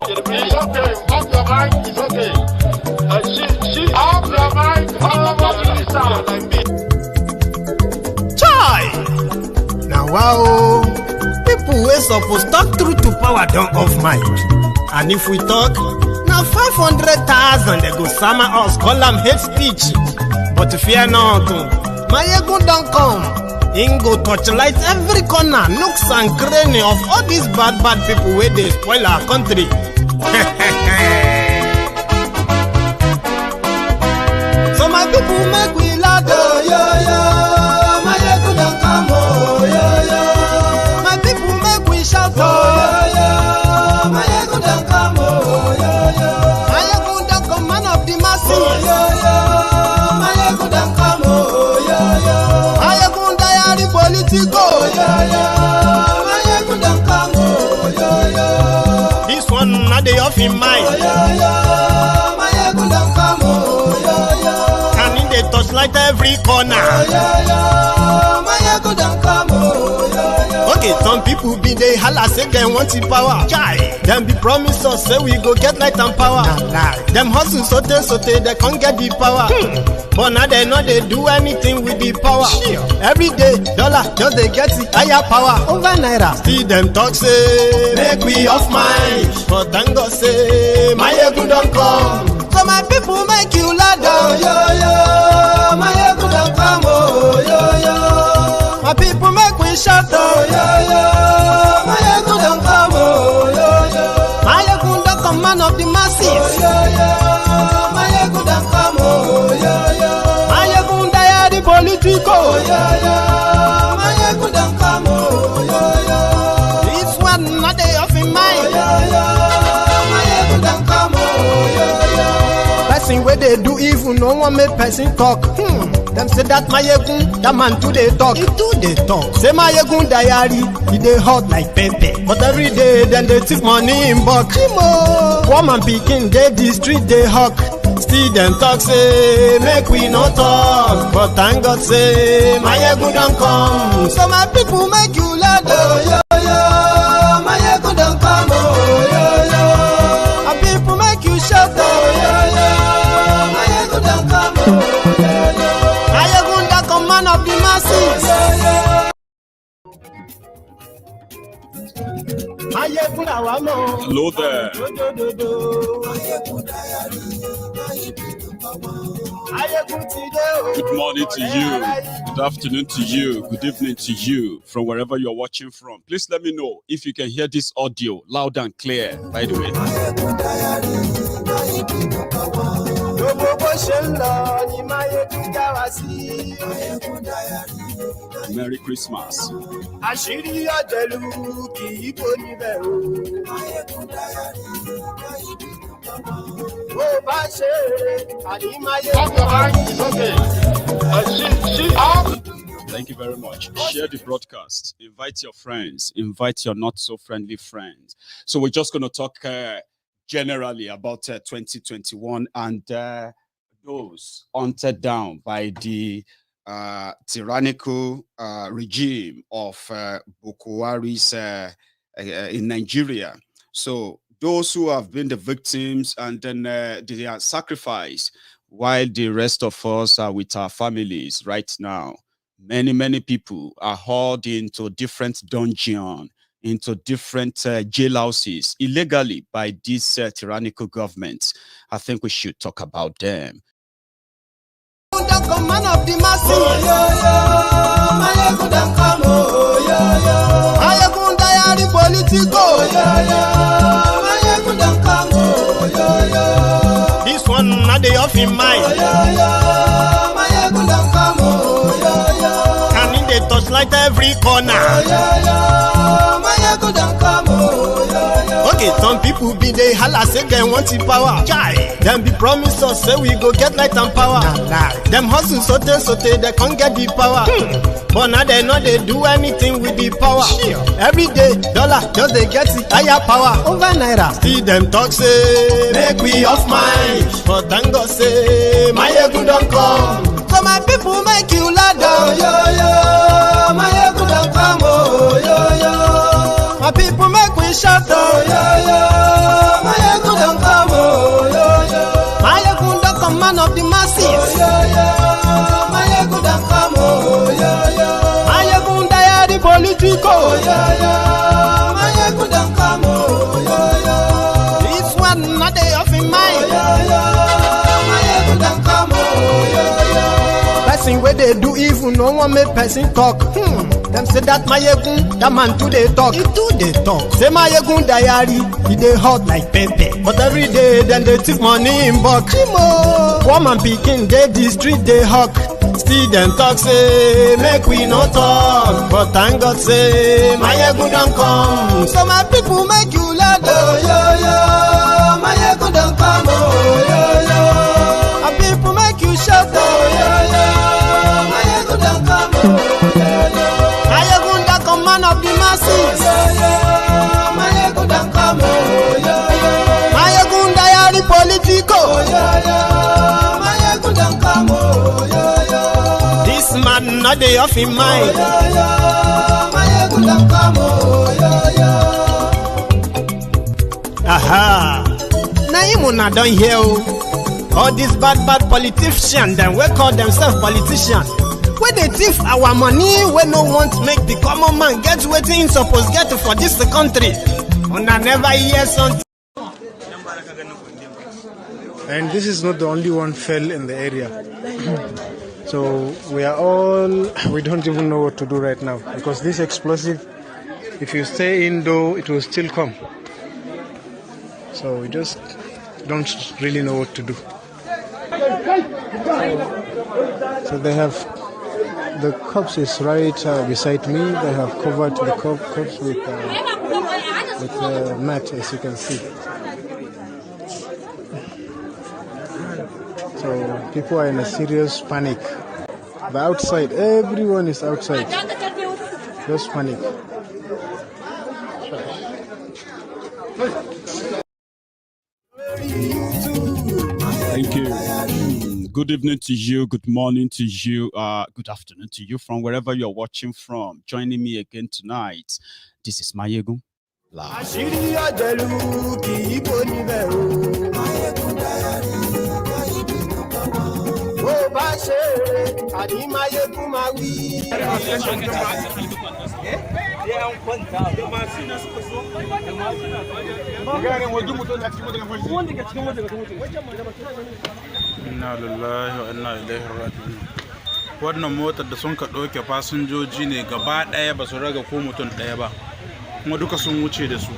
It's okay. Off your mind. It's okay. She off your mind. Like me. Chai! Now wow, people wey suppose talk truth to power don't off mic. And if we talk, now 500,000 they go summer us, call them hate speech. But fear not, Maiyegun don't come. Him go torchlight every corner, nooks and cranny of all these bad people where they spoil our country. So my people make we loud, oh, yo, yo. Maiyegun don't come, oh, yo, yo. My people make we shout, oh, yo, yo. Maiyegun don't come, oh, yo, yo. Maiyegun don't come, man of the masses, oh, yo, yo. Maiyegun don't come, oh, yo, yo. Maiyegun diary Politico, yo, yo. Maiyegun don't come, oh, yo, yo. This one not the off in mind, oh, yo, yo. Maiyegun don't come, oh, yo, yo. And in the touchlight every corner, oh, yo, yo. Maiyegun don't come, oh, yo, yo. Okay, some people be they holla say they want the power. Chai, them be promise us say we go get light and power. Nah. Them hustle sote they can't get the power. But now they know they do anything with the power. Sure. Every day, dollar just they get the higher power over naira. See them talk say make we off mind. But thank God say Maiyegun don't come. So my people make you loud, oh, yo, yo. Maiyegun don't come, oh, yo, yo. My people make we shout, oh, yo, yo. Maiyegun don't come, oh, yo, yo. Maiyegun don't come, man of the masses, oh, yo, yo. Maiyegun don't come, oh, yo, yo. Maiyegun diary Politico, oh, yo, yo. Maiyegun don't come, oh, yo, yo. This one not they off in mind, oh, yo, yo. Maiyegun don't come, oh, yo, yo. Person where they do evil, no one make person talk. Them say that Maiyegun, that man too they talk. He too they talk. Say Maiyegun diary, he they hot like pepper. But every day then they take money in bulk. Poor man picking, they the street they hawk. Still them talk say make we no talk. But thank God say Maiyegun don't come. So my people make you loud, oh, yo, yo. Maiyegun don't come, oh, yo, yo. My people make you shout, oh, yo, yo. Maiyegun don't come, oh, yo, yo. Maiyegun don't come, man of the masses, oh, yo, yo. Maiyegun awamo. Hello there. Good morning to you. Good afternoon to you. Good evening to you from wherever you're watching from. Please let me know if you can hear this audio loud and clear, by the way. Merry Christmas. Thank you very much. Share the broadcast. Invite your friends. Invite your not so friendly friends. So we're just going to talk generally about 2021 and those hunted down by the tyrannical regime of Boko Haram's in Nigeria. So those who have been the victims and then they are sacrificed while the rest of us are with our families right now. Many people are hauled into different dungeons, into different jailhouses illegally by these tyrannical governments. I think we should talk about them. Man of the masses, oh, yo, yo. Maiyegun don't come, oh, yo, yo. Maiyegun diary Politico, oh, yo, yo. Maiyegun don't come, oh, yo, yo. This one not the off in mind, oh, yo, yo. Maiyegun don't come, oh, yo, yo. And in the touchlight every corner, oh, yo, yo. Maiyegun don't come, oh, yo, yo. Okay, some people be they holla say they want the power. Chai, them be promise us say we go get light and power. Nah. Them hustle sote they can't get the power. But now they know they do anything with the power. Sure. Every day, dollar just they get the higher power over naira. Still them talk say make we off mind. But thank God say Maiyegun don't come. So my people make you loud, oh, yo, yo. Maiyegun don't come, oh, yo, yo. My people make we shout, oh, yo, yo. oh yeah yeah, Maiyegun don come, oh yeah yeah. This one not dey off in mind, oh yeah yeah, Maiyegun don come, oh yeah yeah. Person wey dey do evil no wan make person talk. Them say that Maiyegun, that man too dey talk. He too dey talk. Say Maiyegun diary, he dey hot like pepper. But every day, then they take money in bulk. Poor man pikin dey the street dey hawk. Still them talk say make we no talk. But thank God say Maiyegun don come. So my people make you laugh, oh yeah yeah. Maiyegun don come, oh yeah yeah. My people make you shout, oh yeah yeah. Maiyegun don come, oh yeah yeah. Maiyegun don come, man of the masses. Yeah, yeah. Maiyegun don come, oh yeah yeah. Maiyegun diary Politico. Oh yeah yeah. Maiyegun don come, oh yeah yeah. This man not dey off in mind. Oh yeah yeah. Maiyegun don come, oh yeah yeah. Aha. Na him una don hear o. All these bad politicians, them we call themselves politicians. When they thief our money, we no want make the common man get wetin he suppose get for this country. Una never hear something. And this is not the only one fell in the area. So we don't even know what to do right now, because this explosive, if you stay indoor, it will still come. So we just don't really know what to do. So they have, the corpse is right beside me. They have covered the corpse with a mat, as you can see. So people are in a serious panic. The outside, everyone is outside. Just panic. Thank you. Good evening to you. Good morning to you. Good afternoon to you from wherever you're watching from. Joining me again tonight. This is Maiyegun Live. Inna lillahi wa inna ilaihi raji'un. Wannan motar da sun ka ɗauke fasinjoji ne gaba ɗaya, ba su raga ko mutum ɗaya ba, kuma duka sun wuce da su,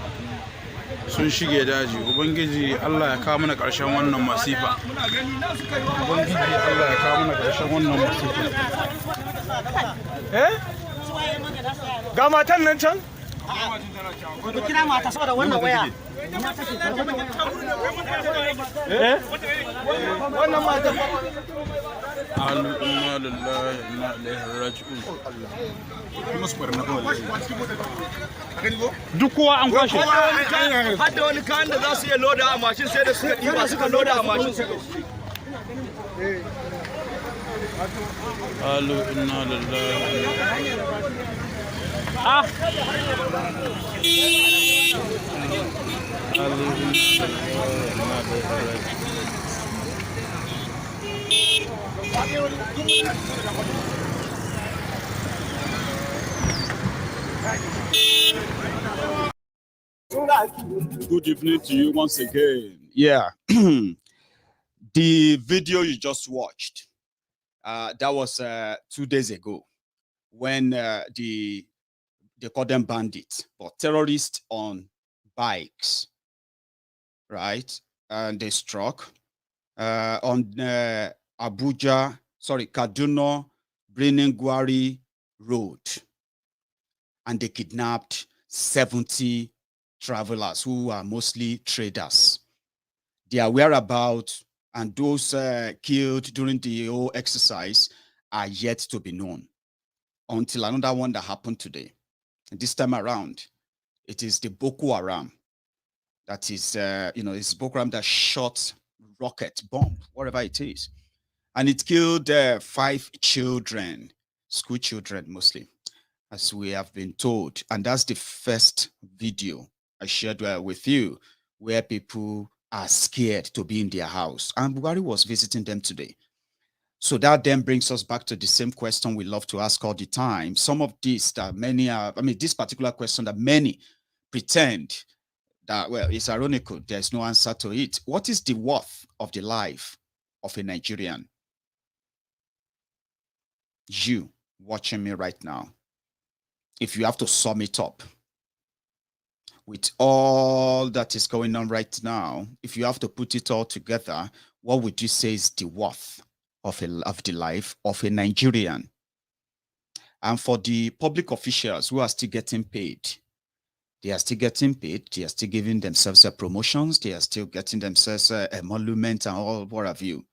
sun shige daji. Ubangiji Allah ya kawo mana ƙarshen wannan masifa. Ubangiji Allah ya kawo mana ƙarshen wannan masifa. Ga matan nan can? Ku kira mata saboda wannan waya. Wannan mata. Inna lillahi wa inna ilaihi raji'un. Duk kowa an kwashe. Har da wani kayan da za su iya loda a mashin sai da suka ɗiba suka loda a mashin suka. Inna lillahi. Good evening to you once again. Yeah. The video you just watched, that was 2 days ago when they call them bandits, but terrorists on bikes, right? And they struck on Kaduna, Gwari Road, and they kidnapped 70 travelers who are mostly traders. Their whereabouts and those killed during the whole exercise are yet to be known until another one that happened today. And this time around, it is the Boko Haram that is, it's Boko Haram that shot rocket bomb, whatever it is. And it killed 5 children, school children mostly, as we have been told. And that's the first video I shared with you, where people are scared to be in their house. And Buhari was visiting them today. So that then brings us back to the same question we love to ask all the time. Some of these that many are, I mean, this particular question that many pretend that, well, it's ironical. There's no answer to it. What is the worth of the life of a Nigerian? You watching me right now, if you have to sum it up with all that is going on right now, if you have to put it all together, what would you say is the worth of the life of a Nigerian? And for the public officials who are still getting paid, they are still getting paid. They are still giving themselves promotions. They are still getting themselves emolument and all what have you.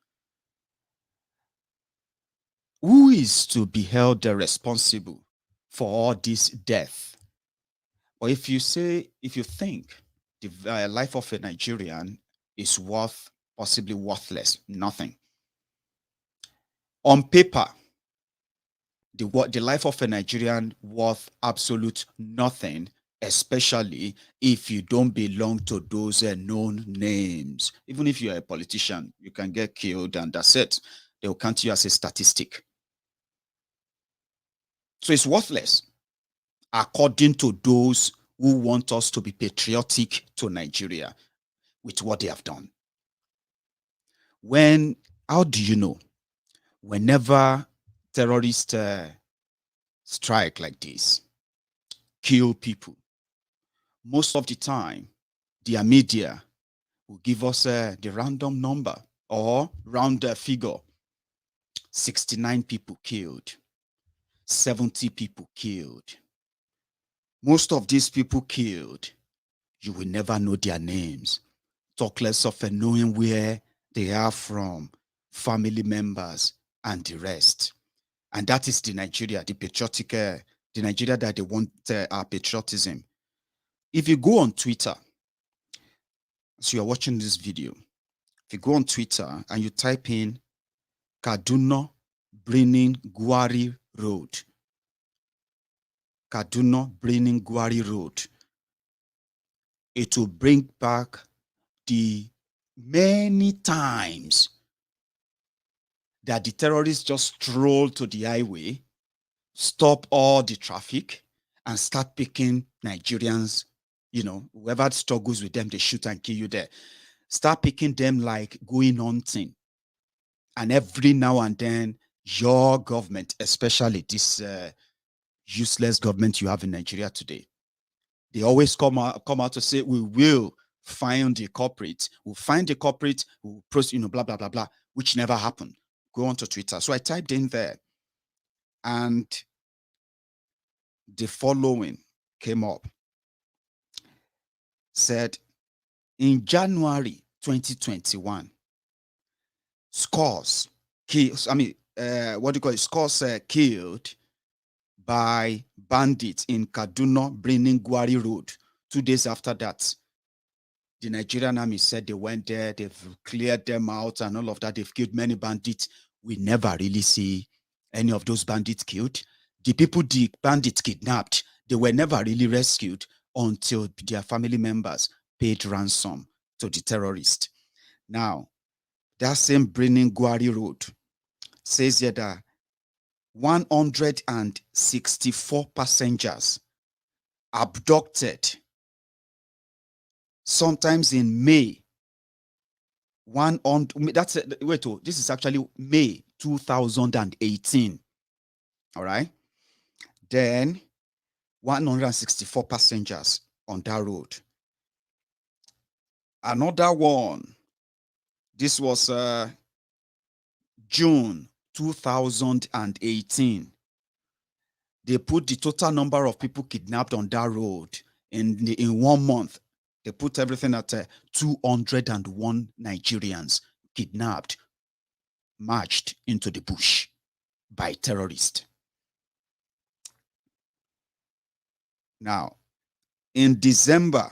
Who is to be held responsible for all this death? Or if you think the life of a Nigerian is possibly worthless, nothing. On paper, the life of a Nigerian worth absolute nothing, especially if you don't belong to those known names. Even if you're a politician, you can get killed and that's it. They'll count you as a statistic. So it's worthless according to those who want us to be patriotic to Nigeria with what they have done. How do you know? Whenever terrorists strike like this, kill people, most of the time, their media will give us the random number or round figure. 69 people killed, 70 people killed. Most of these people killed, you will never know their names. Talk less of knowing where they are from, family members, and the rest. And that is the Nigeria, the patriotic, the Nigeria that they want our patriotism. If you go on Twitter, so you're watching this video, if you go on Twitter and you type in Kaduna Birnin Gwari Road, Kaduna Birnin Gwari Road, it will bring back the many times that the terrorists just stroll to the highway, stop all the traffic, and start picking Nigerians, whoever struggles with them, they shoot and kill you there. Start picking them like going hunting. And every now and then, your government, especially this useless government you have in Nigeria today, they always come out to say, we will find the culprit. We'll find the culprit, we'll proceed, blah, blah, blah, blah, which never happened. Go on to Twitter. So I typed in there, and the following came up. Said, in January 2021, scores killed by bandits in Kaduna Birnin Gwari Road. 2 days after that, the Nigerian army said they went there, they've cleared them out and all of that. They've killed many bandits. We never really see any of those bandits killed. The people the bandits kidnapped, they were never really rescued until their family members paid ransom to the terrorists. Now, that same Birnin Gwari Road says here that 164 passengers abducted, sometimes in May. This is actually May 2018. All right. Then 164 passengers on that road. Another one, this was June 2018. They put the total number of people kidnapped on that road in 1 month. They put everything at 201 Nigerians kidnapped, marched into the bush by terrorists. Now, in December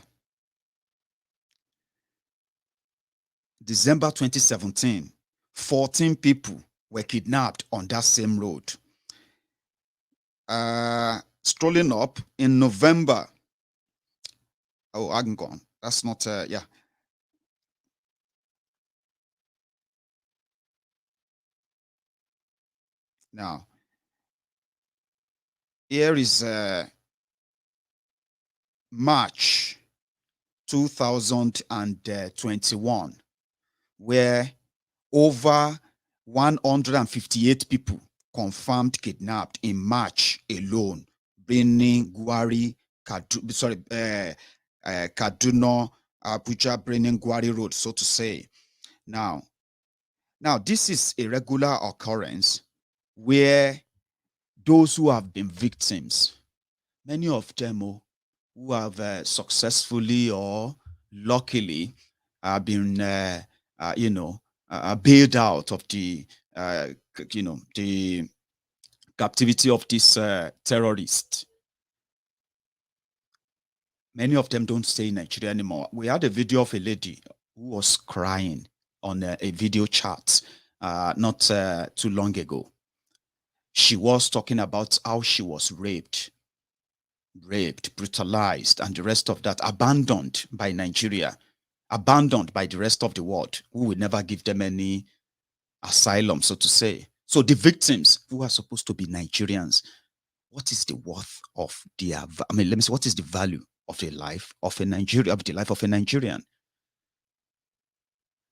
2017, 14 people were kidnapped on that same road. Strolling up in November. Oh, I'm gone. That's not, yeah. Now, here is March 2021, where over 158 people confirmed kidnapped in March alone, bringing Gwari, Kaduna, Abuja, bringing Gwari Road, so to say. Now, this is a regular occurrence where those who have been victims, many of them who have successfully or luckily been, bailed out of the, the captivity of this terrorist. Many of them don't stay in Nigeria anymore. We had a video of a lady who was crying on a video chat not too long ago. She was talking about how she was raped, brutalized, and the rest of that, abandoned by Nigeria, abandoned by the rest of the world, who will never give them any asylum, so to say. So the victims who are supposed to be Nigerians, what is the worth of their, let me say, what is the value of the life of a Nigerian, of the life of a Nigerian?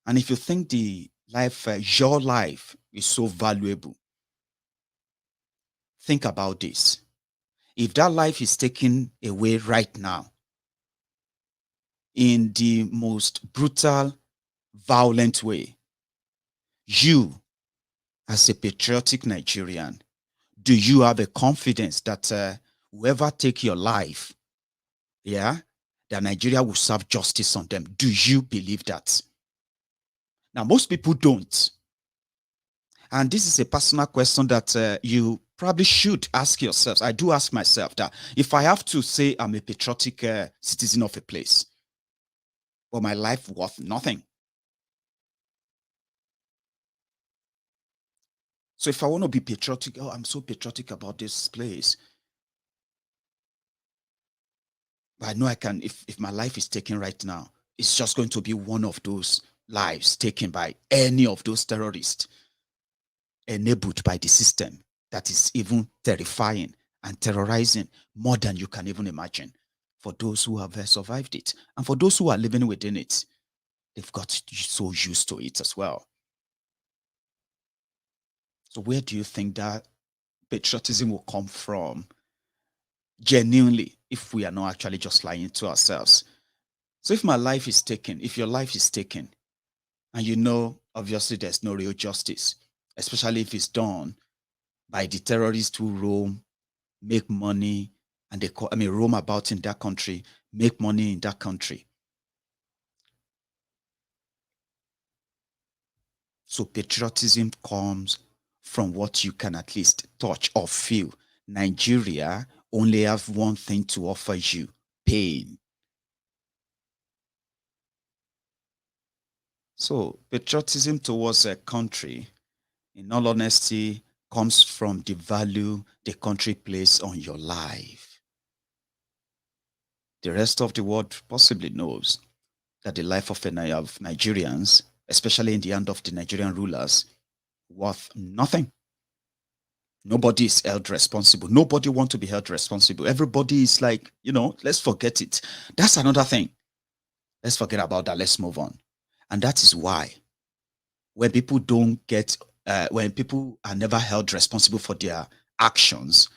And if you think the life, your life is so valuable, think about this. If that life is taken away right now in the most brutal, violent way, you, as a patriotic Nigerian, do you have a confidence that whoever take your life, that Nigeria will serve justice on them? Do you believe that? Now, most people don't. And this is a personal question that you probably should ask yourselves. I do ask myself that if I have to say I'm a patriotic citizen of a place, but my life worth nothing. So if I want to be patriotic, I'm so patriotic about this place. But I know I can, if my life is taken right now, it's just going to be one of those lives taken by any of those terrorists, enabled by the system that is even terrifying and terrorizing more than you can even imagine for those who have survived it. And for those who are living within it, they've got so used to it as well. So where do you think that patriotism will come from genuinely if we are not actually just lying to ourselves? So if my life is taken, if your life is taken, and you know, obviously there's no real justice, especially if it's done by the terrorists who roam, make money, and roam about in that country, make money in that country. So patriotism comes from what you can at least touch or feel. Nigeria only have one thing to offer you: pain. So patriotism towards a country, in all honesty, comes from the value the country places on your life. The rest of the world possibly knows that the life of Nigerians, especially in the hand of the Nigerian rulers, worth nothing. Nobody is held responsible. Nobody wants to be held responsible. Everybody is like, let's forget it. That's another thing. Let's forget about that. Let's move on. And that is why when people when people are never held responsible for their actions,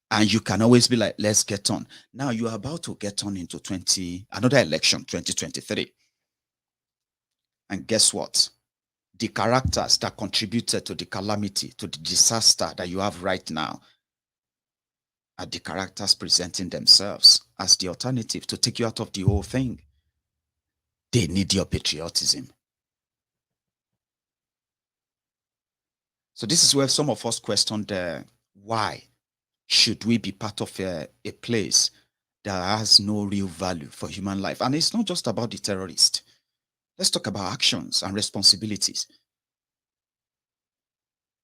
and you can always be like, let's get on. Now you are about to get on into another election, 2023. And guess what? The characters that contributed to the calamity, to the disaster that you have right now, are the characters presenting themselves as the alternative to take you out of the whole thing. They need your patriotism. So this is where some of us questioned why should we be part of a place that has no real value for human life? And it's not just about the terrorist. Let's talk about actions and responsibilities.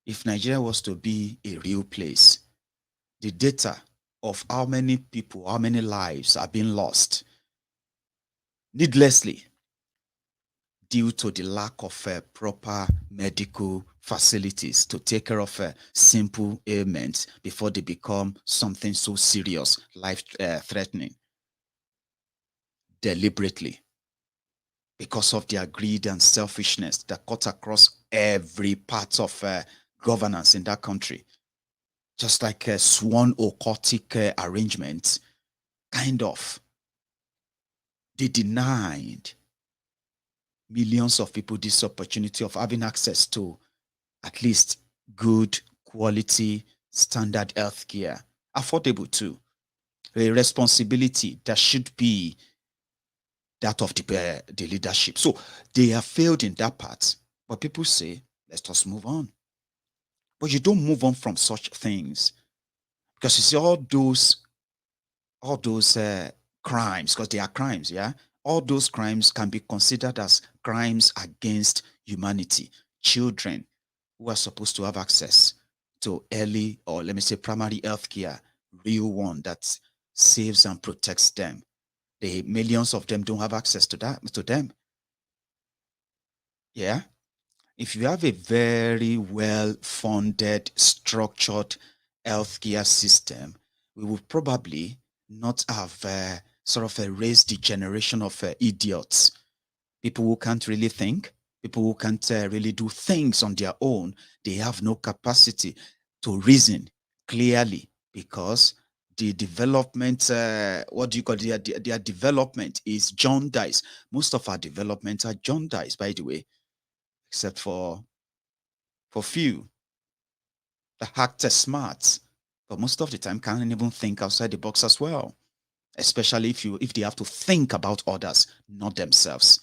If Nigeria was to be a real place, the data of how many people, how many lives are being lost needlessly due to the lack of proper medical facilities to take care of simple ailments before they become something so serious, life-threatening, deliberately, because of their greed and selfishness that cut across every part of governance in that country. Just like a sworn occultic arrangement, kind of. They denied millions of people this opportunity of having access to at least good quality standard health care, affordable too. A responsibility that should be that of the leadership. So they have failed in that part. But people say, let's just move on. But you don't move on from such things, because you see all those crimes, because they are crimes, yeah. All those crimes can be considered as crimes against humanity. Children who are supposed to have access to early, or let me say primary health care, real one that saves and protects them. The millions of them don't have access to them. Yeah. If you have a very well-funded, structured healthcare system, we will probably not have sort of raised the generation of idiots, people who can't really think, people who can't really do things on their own. They have no capacity to reason clearly, because the development, what do you call their development is jaundice. Most of our developments are jaundice, by the way, except for few. The hacked are smart, but most of the time can't even think outside the box as well. Especially if they have to think about others, not themselves.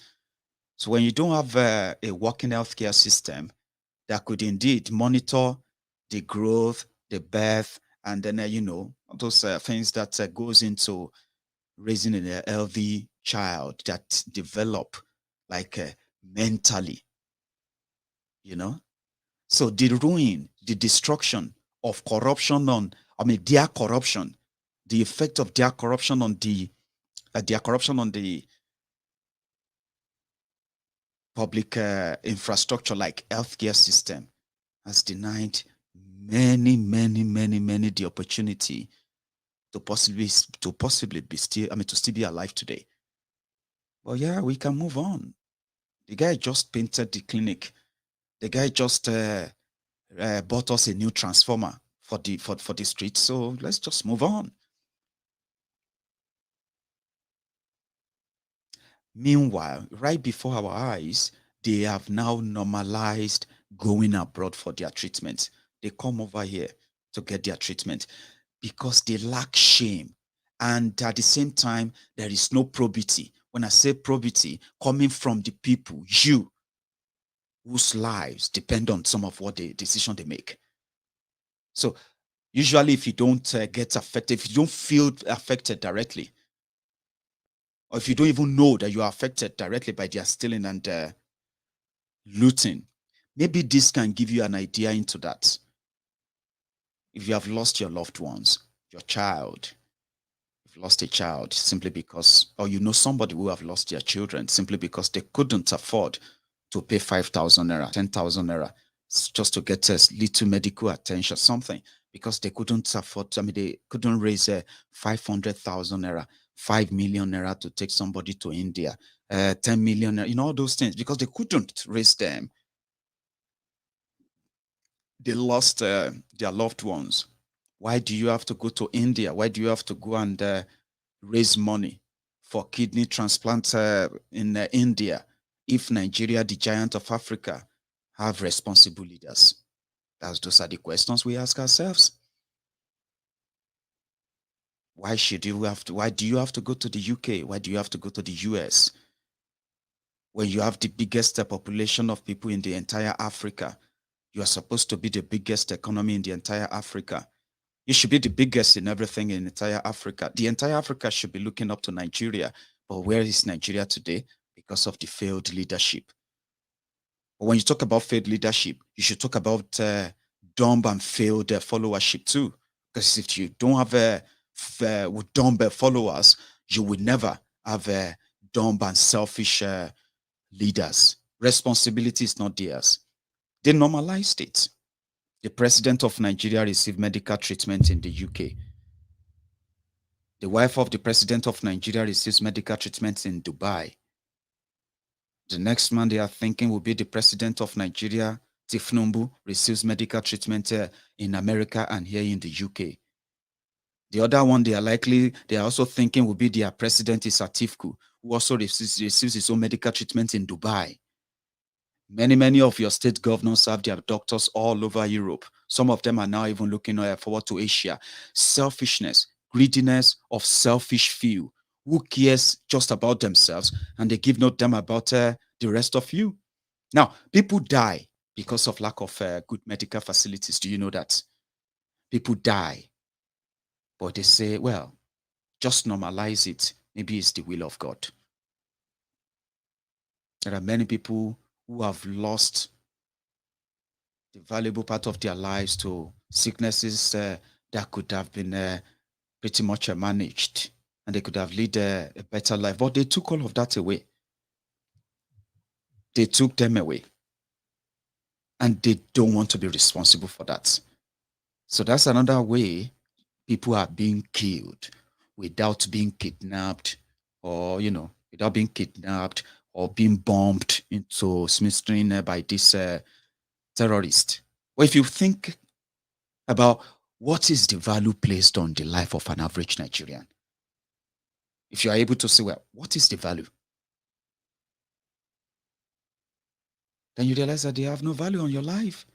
So when you don't have a working healthcare system that could indeed monitor the growth, the birth, and then those things that goes into raising a healthy child that develop like mentally, you know. So the ruin, the destruction of corruption their corruption, the effect of their corruption on the public infrastructure like healthcare system has denied many the opportunity to possibly be still, to still be alive today. Well, yeah, we can move on. The guy just painted the clinic. The guy just bought us a new transformer for the street. So let's just move on. Meanwhile, right before our eyes, they have now normalized going abroad for their treatment. They come over here to get their treatment because they lack shame. And at the same time, there is no probity. When I say probity, coming from the people, you, whose lives depend on some of what the decision they make. So usually if you don't get affected, if you don't feel affected directly, or if you don't even know that you are affected directly by their stealing and looting, maybe this can give you an idea into that. If you have lost your loved ones, your child, you've lost a child simply because, or somebody who have lost their children simply because they couldn't afford to pay 5,000 naira, 10,000 naira just to get a little medical attention, something, because they couldn't afford, they couldn't raise 500,000 naira, 5 million naira to take somebody to India, 10 million naira, all those things, because they couldn't raise them. They lost their loved ones. Why do you have to go to India? Why do you have to go and raise money for kidney transplant in India if Nigeria, the giant of Africa, have responsible leaders? Those are the questions we ask ourselves. Why do you have to go to the UK? Why do you have to go to the US? When you have the biggest population of people in the entire Africa, you are supposed to be the biggest economy in the entire Africa. You should be the biggest in everything in entire Africa. The entire Africa should be looking up to Nigeria. But where is Nigeria today? Because of the failed leadership. But when you talk about failed leadership, you should talk about dumb and failed followership too. Because if you don't have dumb followers, you will never have dumb and selfish leaders. Responsibility is not theirs. They normalized it. The president of Nigeria received medical treatment in the UK. The wife of the president of Nigeria receives medical treatment in Dubai. The next man they are thinking will be the president of Nigeria, Tifnumbu, receives medical treatment in America and here in the UK. The other one they are also thinking will be their president is Atifku, who also receives his own medical treatment in Dubai. Many of your state governors have their doctors all over Europe. Some of them are now even looking forward to Asia. Selfishness, greediness of selfish few who cares just about themselves and they give no damn about the rest of you. Now, people die because of lack of good medical facilities. Do you know that? People die. But they say, well, just normalize it. Maybe it's the will of God. There are many people who have lost the valuable part of their lives to sicknesses that could have been pretty much managed and they could have led a better life. But they took all of that away. They took them away. And they don't want to be responsible for that. So that's another way people are being killed without being kidnapped or, without being kidnapped or being bombed into smithereens by this terrorist. Well, if you think about what is the value placed on the life of an average Nigerian, if you are able to say, well, what is the value? Then you realize that they have no value on your life.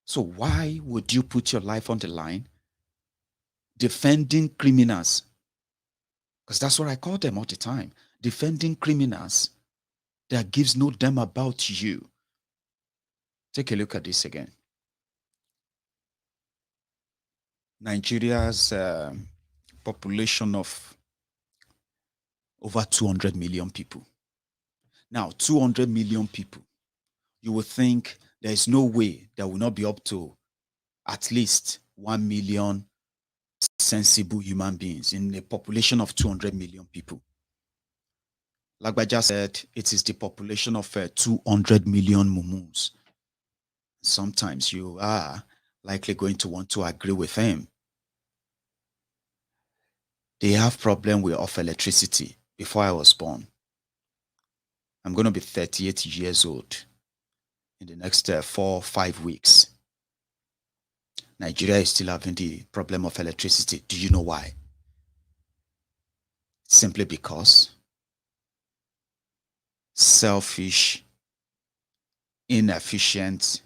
So why would you put your life on the line defending criminals? Because that's what I call them all the time. Defending criminals that gives no damn about you. Take a look at this again. Nigeria's population of over 200 million people. Now, 200 million people. You would think there is no way that will not be up to at least 1 million sensible human beings in a population of 200 million people. Like I just said, it is the population of 200 million mumus. Sometimes you are likely going to want to agree with him. They have problem with of electricity. Before I was born, I'm going to be 38 years old in the next 4-5 weeks. Nigeria is still having the problem of electricity. Do you know why? Simply because selfish, inefficient,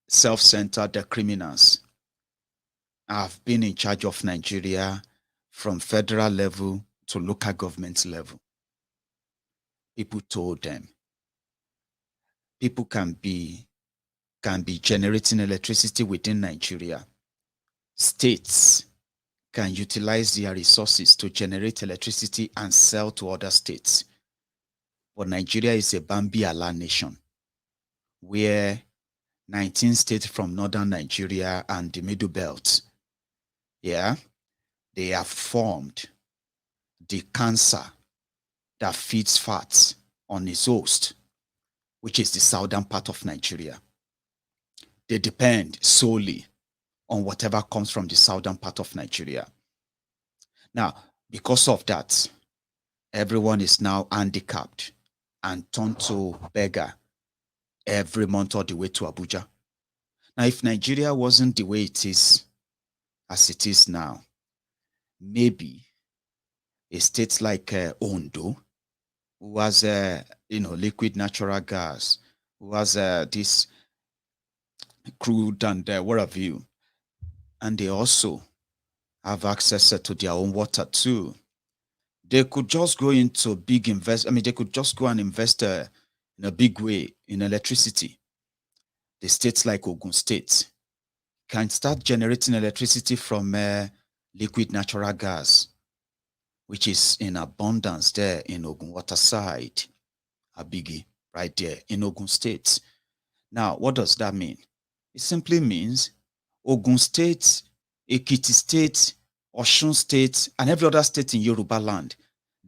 self-centered criminals have been in charge of Nigeria from federal level to local government level. People told them people can be generating electricity within Nigeria. States can utilize their resources to generate electricity and sell to other states. But Nigeria is a Bambi-Ala nation where 19 states from northern Nigeria and the Middle Belt, they have formed the cancer that feeds fat on its host, which is the southern part of Nigeria. They depend solely on whatever comes from the southern part of Nigeria. Now, because of that, everyone is now handicapped and turned to beggar every month all the way to Abuja. Now, if Nigeria wasn't the way it is, as it is now, maybe a state like Ondo, who has liquid natural gas, who has this crude and what have you, and they also have access to their own water too. They could just go into big they could just go and invest in a big way in electricity. The states like Ogun State can start generating electricity from liquid natural gas, which is in abundance there in Ogun Waterside, Abigi, right there in Ogun State. Now, what does that mean? It simply means Ogun State, Ekiti State, Osun State, and every other state in Yoruba land,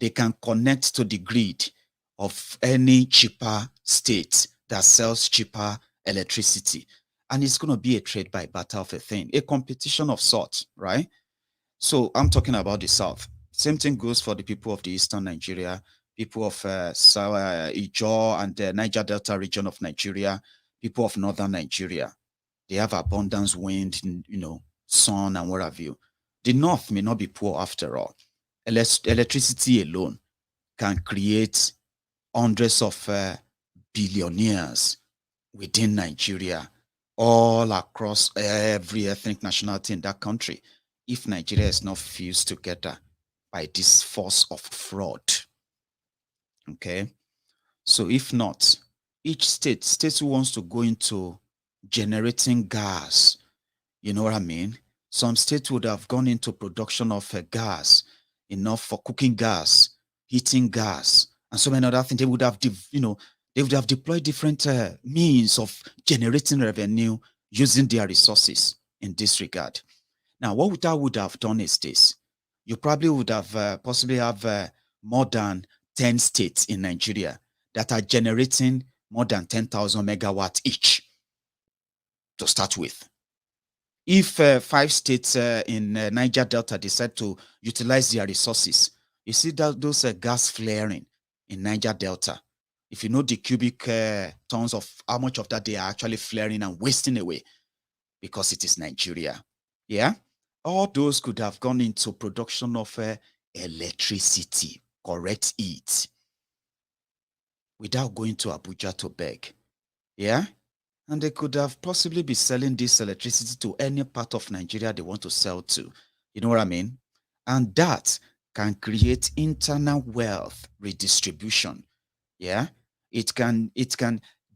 they can connect to the grid of any cheaper state that sells cheaper electricity. And it's going to be a trade by barter of a thing, a competition of sorts, right? So I'm talking about the South. Same thing goes for the people of the Eastern Nigeria, people of Ijaw and the Niger Delta region of Nigeria, people of Northern Nigeria. They have abundance wind, sun and what have you. The North may not be poor after all. Electricity alone can create hundreds of billionaires within Nigeria, all across every ethnic nationality in that country, if Nigeria is not fused together by this force of fraud. Okay? So if not, each state who wants to go into generating gas, you know what I mean? Some states would have gone into production of gas, enough for cooking gas, heating gas, and so many other things. They would have, they would have deployed different means of generating revenue using their resources in this regard. Now, what that would have done is this. You probably would have possibly have more than 10 states in Nigeria that are generating more than 10,000 megawatts each to start with. If 5 states in Niger Delta decide to utilize their resources, you see that those gas flaring in Niger Delta, if you know the cubic tons of how much of that they are actually flaring and wasting away because it is Nigeria. Yeah? All those could have gone into production of electricity, correct it, without going to Abuja to beg. Yeah? And they could have possibly be selling this electricity to any part of Nigeria they want to sell to. You know what I mean? And that can create internal wealth redistribution. Yeah? It can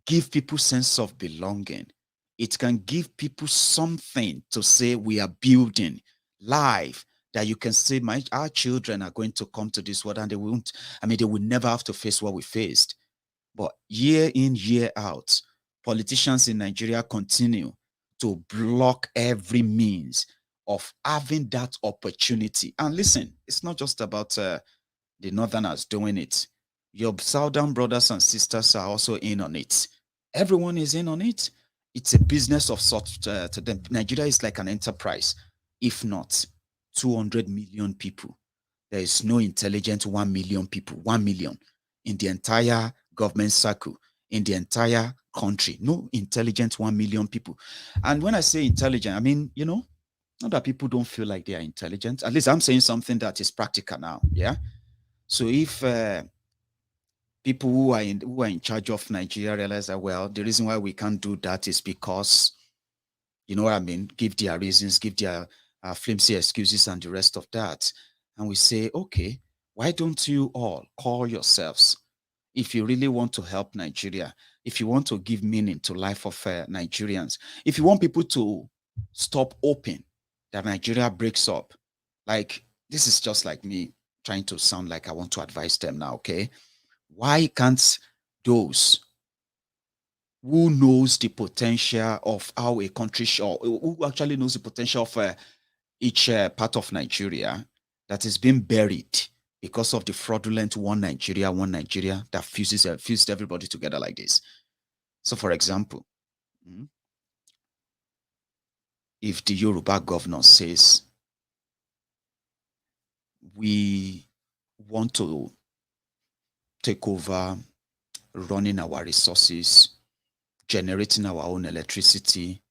give people sense of belonging. It can give people something to say we are building life, that you can say our children are going to come to this world and they will never have to face what we faced. But year in, year out, politicians in Nigeria continue to block every means of having that opportunity. And listen, it's not just about the Northerners doing it. Your Southern brothers and sisters are also in on it. Everyone is in on it. It's a business of sorts to them. Nigeria is like an enterprise. If not, 200 million people. There is no intelligent 1 million people, 1 million in the entire government circle, in the entire country. No intelligent 1 million people. And when I say intelligent, I mean, not that people don't feel like they are intelligent. At least I'm saying something that is practical now. Yeah. So if people who are in charge of Nigeria realize that, well, the reason why we can't do that is because, you know what I mean, give their reasons, give their flimsy excuses and the rest of that. And we say, okay, why don't you all call yourselves, if you really want to help Nigeria, if you want to give meaning to life of Nigerians, if you want people to stop hoping that Nigeria breaks up, like, this is just like me trying to sound like I want to advise them now, okay? Why can't those who knows the potential of how a country who actually knows the potential of each part of Nigeria that is being buried because of the fraudulent one Nigeria that fused everybody together like this? So, for example, if the Yoruba governor says, we want to take over running our resources, generating our own electricity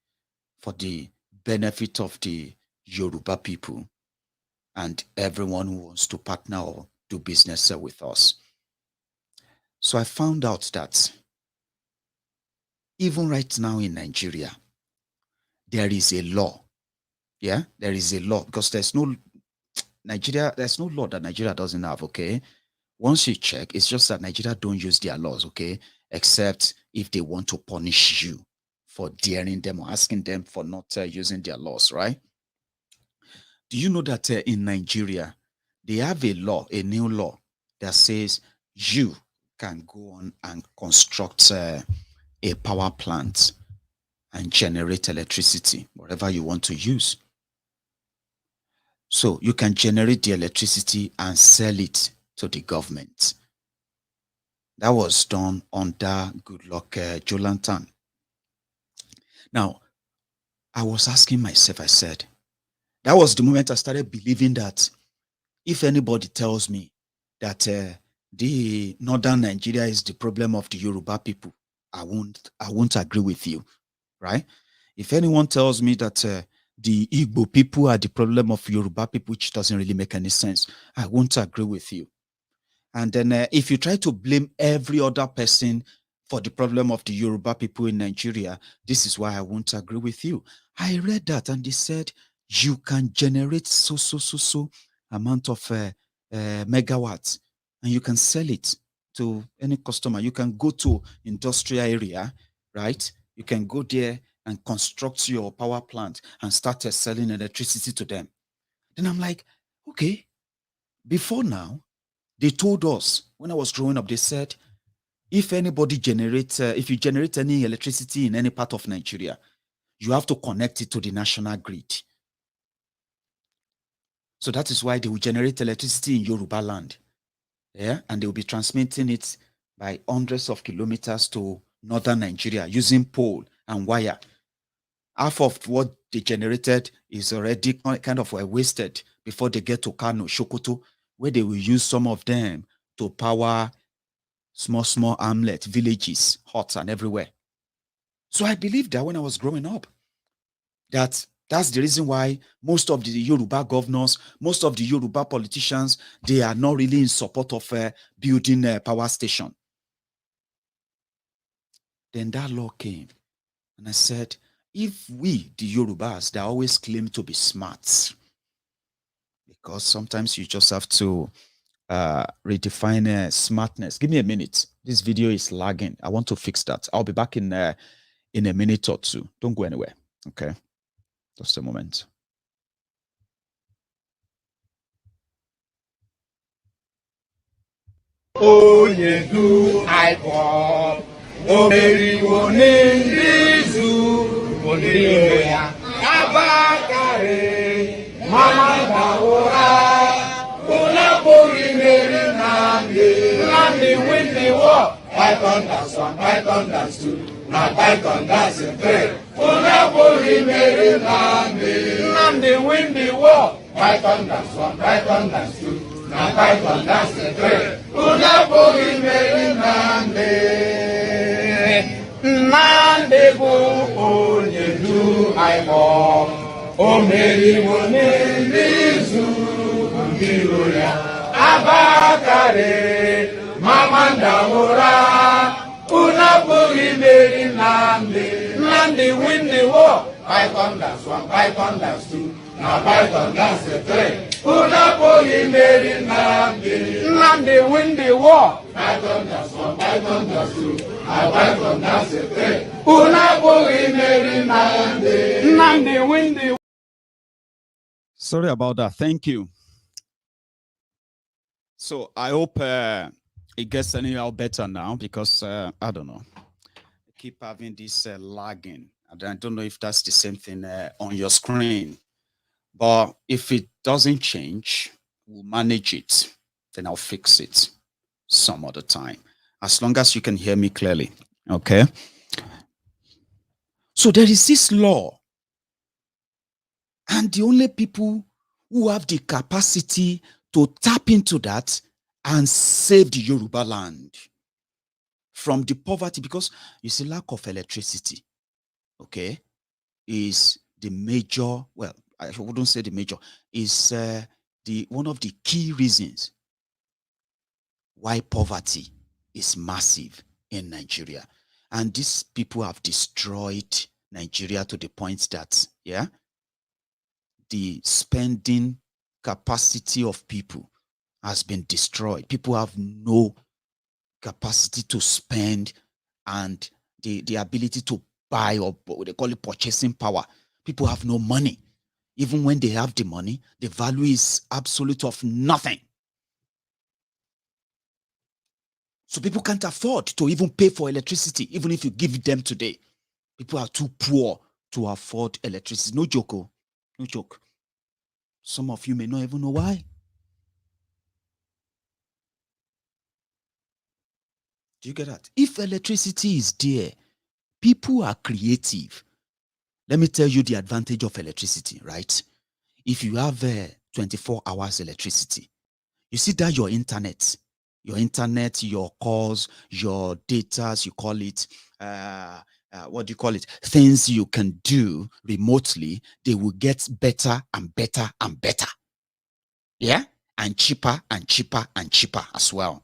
for the benefit of the Yoruba people and everyone who wants to partner or do business with us. So I found out that even right now in Nigeria, there is a law. Yeah, there is a law, because there's no law that Nigeria doesn't have, okay? Once you check, it's just that Nigeria don't use their laws, okay? Except if they want to punish you for daring them or asking them for not using their laws, right? Do you know that in Nigeria, they have a law, a new law, that says you can go on and construct a power plant and generate electricity, whatever you want to use. So you can generate the electricity and sell it to the government. That was done under Goodluck Jonathan. Now, I was asking myself, I said, that was the moment I started believing that if anybody tells me that the northern Nigeria is the problem of the Yoruba people, I won't agree with you, right? If anyone tells me that the Igbo people are the problem of Yoruba people, which doesn't really make any sense, I won't agree with you. And then if you try to blame every other person for the problem of the Yoruba people in Nigeria, this is why I won't agree with you. I read that and they said you can generate so amount of megawatts and you can sell it to any customer. You can go to industrial area, right? You can go there and construct your power plant and start selling electricity to them. Then I'm like, okay, before now, they told us when I was growing up, they said, if anybody generates, if you generate any electricity in any part of Nigeria, you have to connect it to the national grid. So that is why they will generate electricity in Yoruba land. Yeah, and they will be transmitting it by hundreds of kilometers to northern Nigeria using pole and wire. Half of what they generated is already kind of wasted before they get to Kano, Sokoto, where they will use some of them to power small hamlet, villages, huts, and everywhere. So I believed that when I was growing up, that's the reason why most of the Yoruba governors, most of the Yoruba politicians, they are not really in support of building a power station. Then that law came, and I said, if we, the Yorubas, they always claim to be smart, because sometimes you just have to redefine smartness. Give me a minute. This video is lagging. I want to fix that. I'll be back in a minute or two. Don't go anywhere. Okay. Just a moment. Onye du aịkọ, o meriwo n'izu, onye ya abakarị, mama gbawụra, ụlọ pụrụ imeri Nnamdi win the war. Python that's one, Python that's two, now Python that's three. Ụlọ pụrụ imeri Nnamdi win the war. Python that's one, Python that's two, now Python that's three. Ụlọ pụrụ imeri Nnamdi bụ onye du aịkọ, o meriwo n'izu, ndị iro ya abakarị, mama ndawụra, ụlọ pụrụ imeri Nnamdi win the war. Python that's one, Python that's two, now Python that's three. Ụlọ pụrụ imeri Nnamdi win the war. Python that's one, Python that's two, now Python that's three. Ụlọ pụrụ imeri Nnamdi win the war. Sorry about that. Thank you. So I hope it gets anyhow better now, because I don't know. I keep having this lagging. And I don't know if that's the same thing on your screen. But if it doesn't change, we'll manage it. Then I'll fix it some other time. As long as you can hear me clearly. Okay? So there is this law. And the only people who have the capacity to tap into that and save the Yoruba land from the poverty, because you see, lack of electricity, okay, is the major, well, I wouldn't say the major, is one of the key reasons why poverty is massive in Nigeria. And these people have destroyed Nigeria to the point that, yeah, the spending capacity of people has been destroyed. People have no capacity to spend, and the ability to buy, or what they call it purchasing power. People have no money. Even when they have the money, the value is absolute of nothing. So people can't afford to even pay for electricity, even if you give them today. People are too poor to afford electricity. No joke, oh. No joke. Some of you may not even know why. Do you get that? If electricity is there, people are creative. Let me tell you the advantage of electricity, right? If you have 24 hours electricity, you see that your internet, your calls, your data, you call it, what do you call it? Things you can do remotely, they will get better and better and better. Yeah? And cheaper and cheaper and cheaper as well.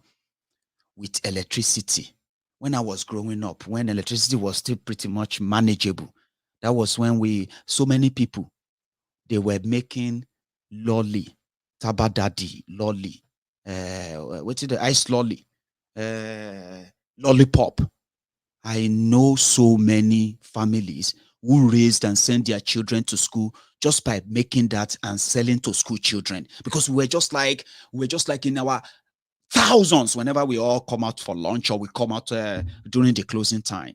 With electricity, when I was growing up, when electricity was still pretty much manageable, that was when so many people, they were making lolly, tabadadi, lolly, what's it, the ice lolly, lollipop. I know so many families who raised and sent their children to school just by making that and selling to school children, because we're just like in our thousands whenever we all come out for lunch or we come out during the closing time.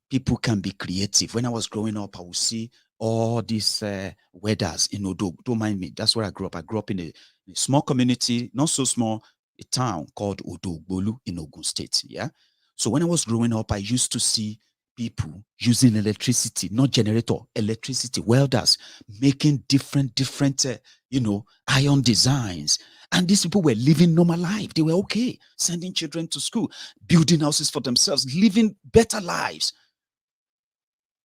People can be creative. When I was growing up, I would see all these weathers in Odo. Don't mind me. That's where I grew up. I grew up in a small community, not so small, a town called Odogbolu in Ogun State. Yeah. So when I was growing up, I used to see people using electricity, not generator, electricity, welders, making different, iron designs. And these people were living normal life. They were okay, sending children to school, building houses for themselves, living better lives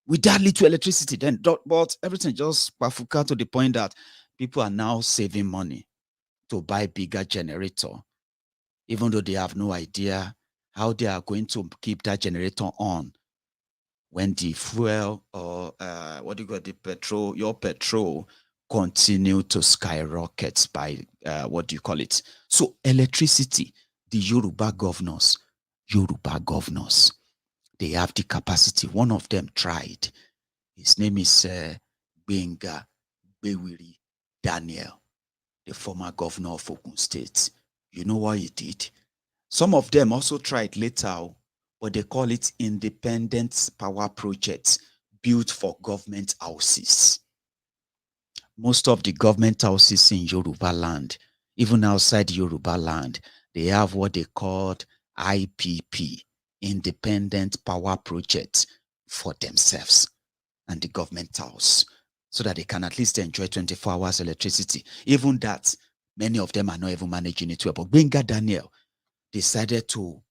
with that little electricity. Then, but everything just bafuka to the point that people are now saving money to buy bigger generator, even though they have no idea how they are going to keep that generator on when the fuel or your petrol continue to skyrocket by So electricity, the Yoruba governors, they have the capacity. One of them tried. His name is Benga Bewiri Daniel, the former governor of Ogun State. You know what he did? Some of them also tried later, but they call it independent power projects built for government houses. Most of the government houses in Yoruba land, even outside Yoruba land, they have what they called IPP, independent power projects, for themselves and the government house, so that they can at least enjoy 24 hours electricity. Even that, many of them are not even managing it well. But Benga Daniel decided to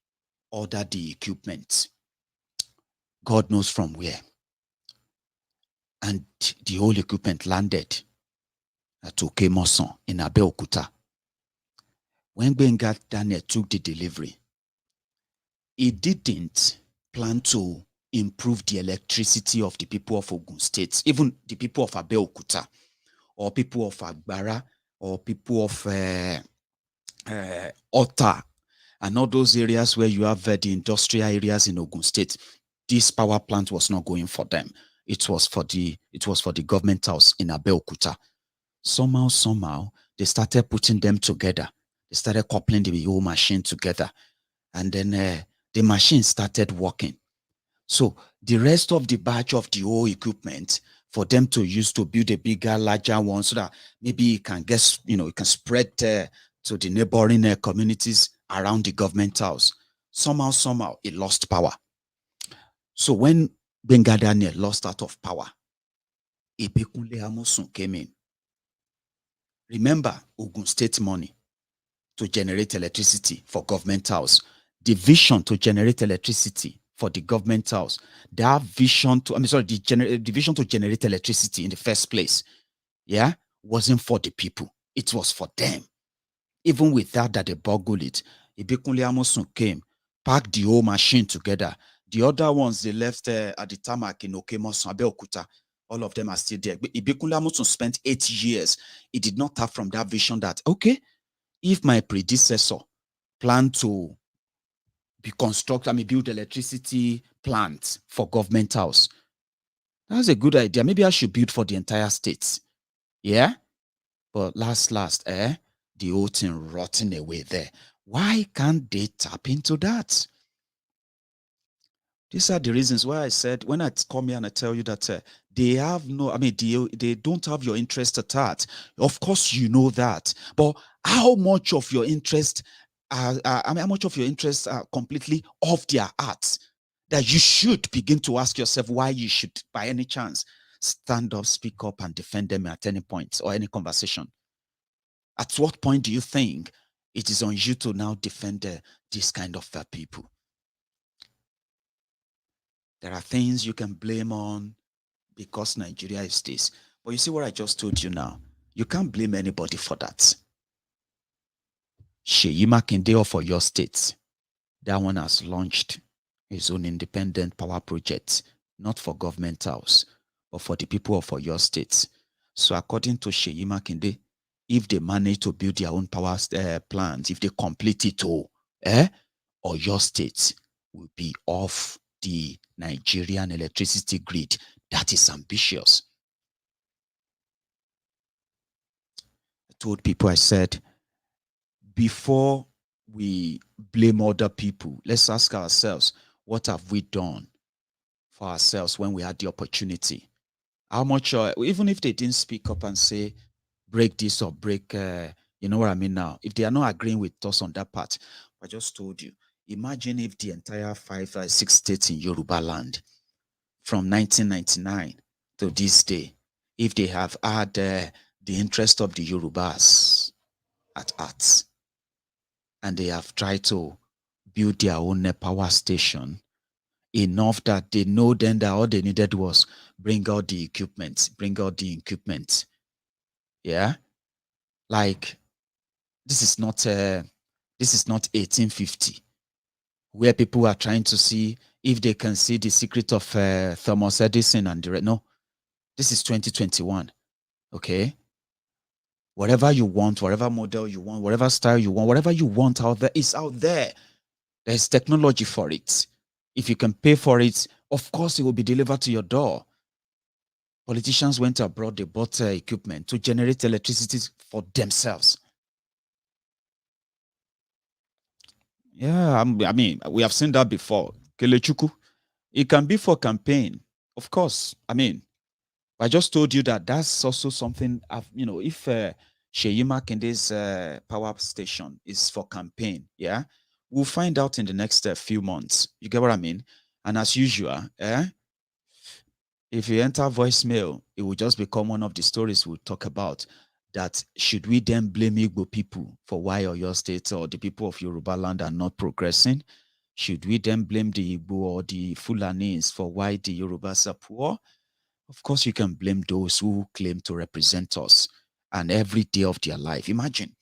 order the equipment, God knows from where. And the whole equipment landed at Okemoson in Abeokuta. When Benga Daniel took the delivery, he didn't plan to improve the electricity of the people of Ogun State, even the people of Abeokuta, or people of Agbara, or people of Ota, and all those areas where you have the industrial areas in Ogun State. This power plant was not going for them. It was for the government house in Abeokuta. Somehow, they started putting them together. They started coupling the whole machine together. And then the machine started working. So the rest of the batch of the whole equipment for them to use to build a bigger, larger one, so that maybe it can get, it can spread to the neighboring communities around the government house. Somehow, it lost power. So when Benga Daniel lost out of power, Ibekunle Amosun came in. Remember Ogun State money to generate electricity for government house. The vision to generate electricity for the government house, the vision to generate electricity in the first place, wasn't for the people. It was for them. Even with that they boggled it, Ibekunle Amosun came, packed the whole machine together. The other ones, they left at the tarmac in Okemoson, Abeokuta. All of them are still there. But Ibekunle Amosun spent 8 years. He did not have from that vision that, okay, if my predecessor planned to build electricity plant for government house, that's a good idea. Maybe I should build for the entire state. Yeah? But last, the whole thing rotting away there. Why can't they tap into that? These are the reasons why I said, when I come here and I tell you that they don't have your interest at heart. Of course, you know that. But how much of your interest how much of your interests are completely off their hearts, that you should begin to ask yourself why you should, by any chance, stand up, speak up, and defend them at any point or any conversation. At what point do you think it is on you to now defend this kind of people? There are things you can blame on because Nigeria is this. But you see what I just told you now? You can't blame anybody for that. Seyi Makinde for your state, that one has launched his own independent power project, not for government house, but for the people of your state. So according to Seyi Makinde, if they manage to build their own power plants, if they complete it all, or your state will be off the Nigerian electricity grid. That is ambitious. I told people, I said, before we blame other people, let's ask ourselves, what have we done for ourselves when we had the opportunity? How much, even if they didn't speak up and say, break this or break, you know what I mean now? If they are not agreeing with us on that part, I just told you, imagine if the entire 6 states in Yoruba land from 1999 to this day, if they have had the interest of the Yorubas at heart, and they have tried to build their own power station enough that they know then that all they needed was bring out the equipment. Yeah, like this is not 1850, where people are trying to see if they can see the secret of Thomas Edison and the no. This is 2021. Okay. Whatever you want, whatever model you want, whatever style you want, whatever you want out there is out there. There's technology for it. If you can pay for it, of course it will be delivered to your door. Politicians went abroad, they bought equipment to generate electricity for themselves. Yeah, I mean, we have seen that before. Kelechuku, it can be for campaign, of course. I mean, I just told you that that's also something if Seyi Makinde's power station is for campaign, yeah, we'll find out in the next few months. You get what I mean? And as usual, if you enter voicemail, it will just become one of the stories we'll talk about. That should we then blame Igbo people for why Oyo State or the people of Yoruba land are not progressing? Should we then blame the Igbo or the Fulanis for why the Yorubas are poor? Of course, you can blame those who claim to represent us and every day of their life. Imagine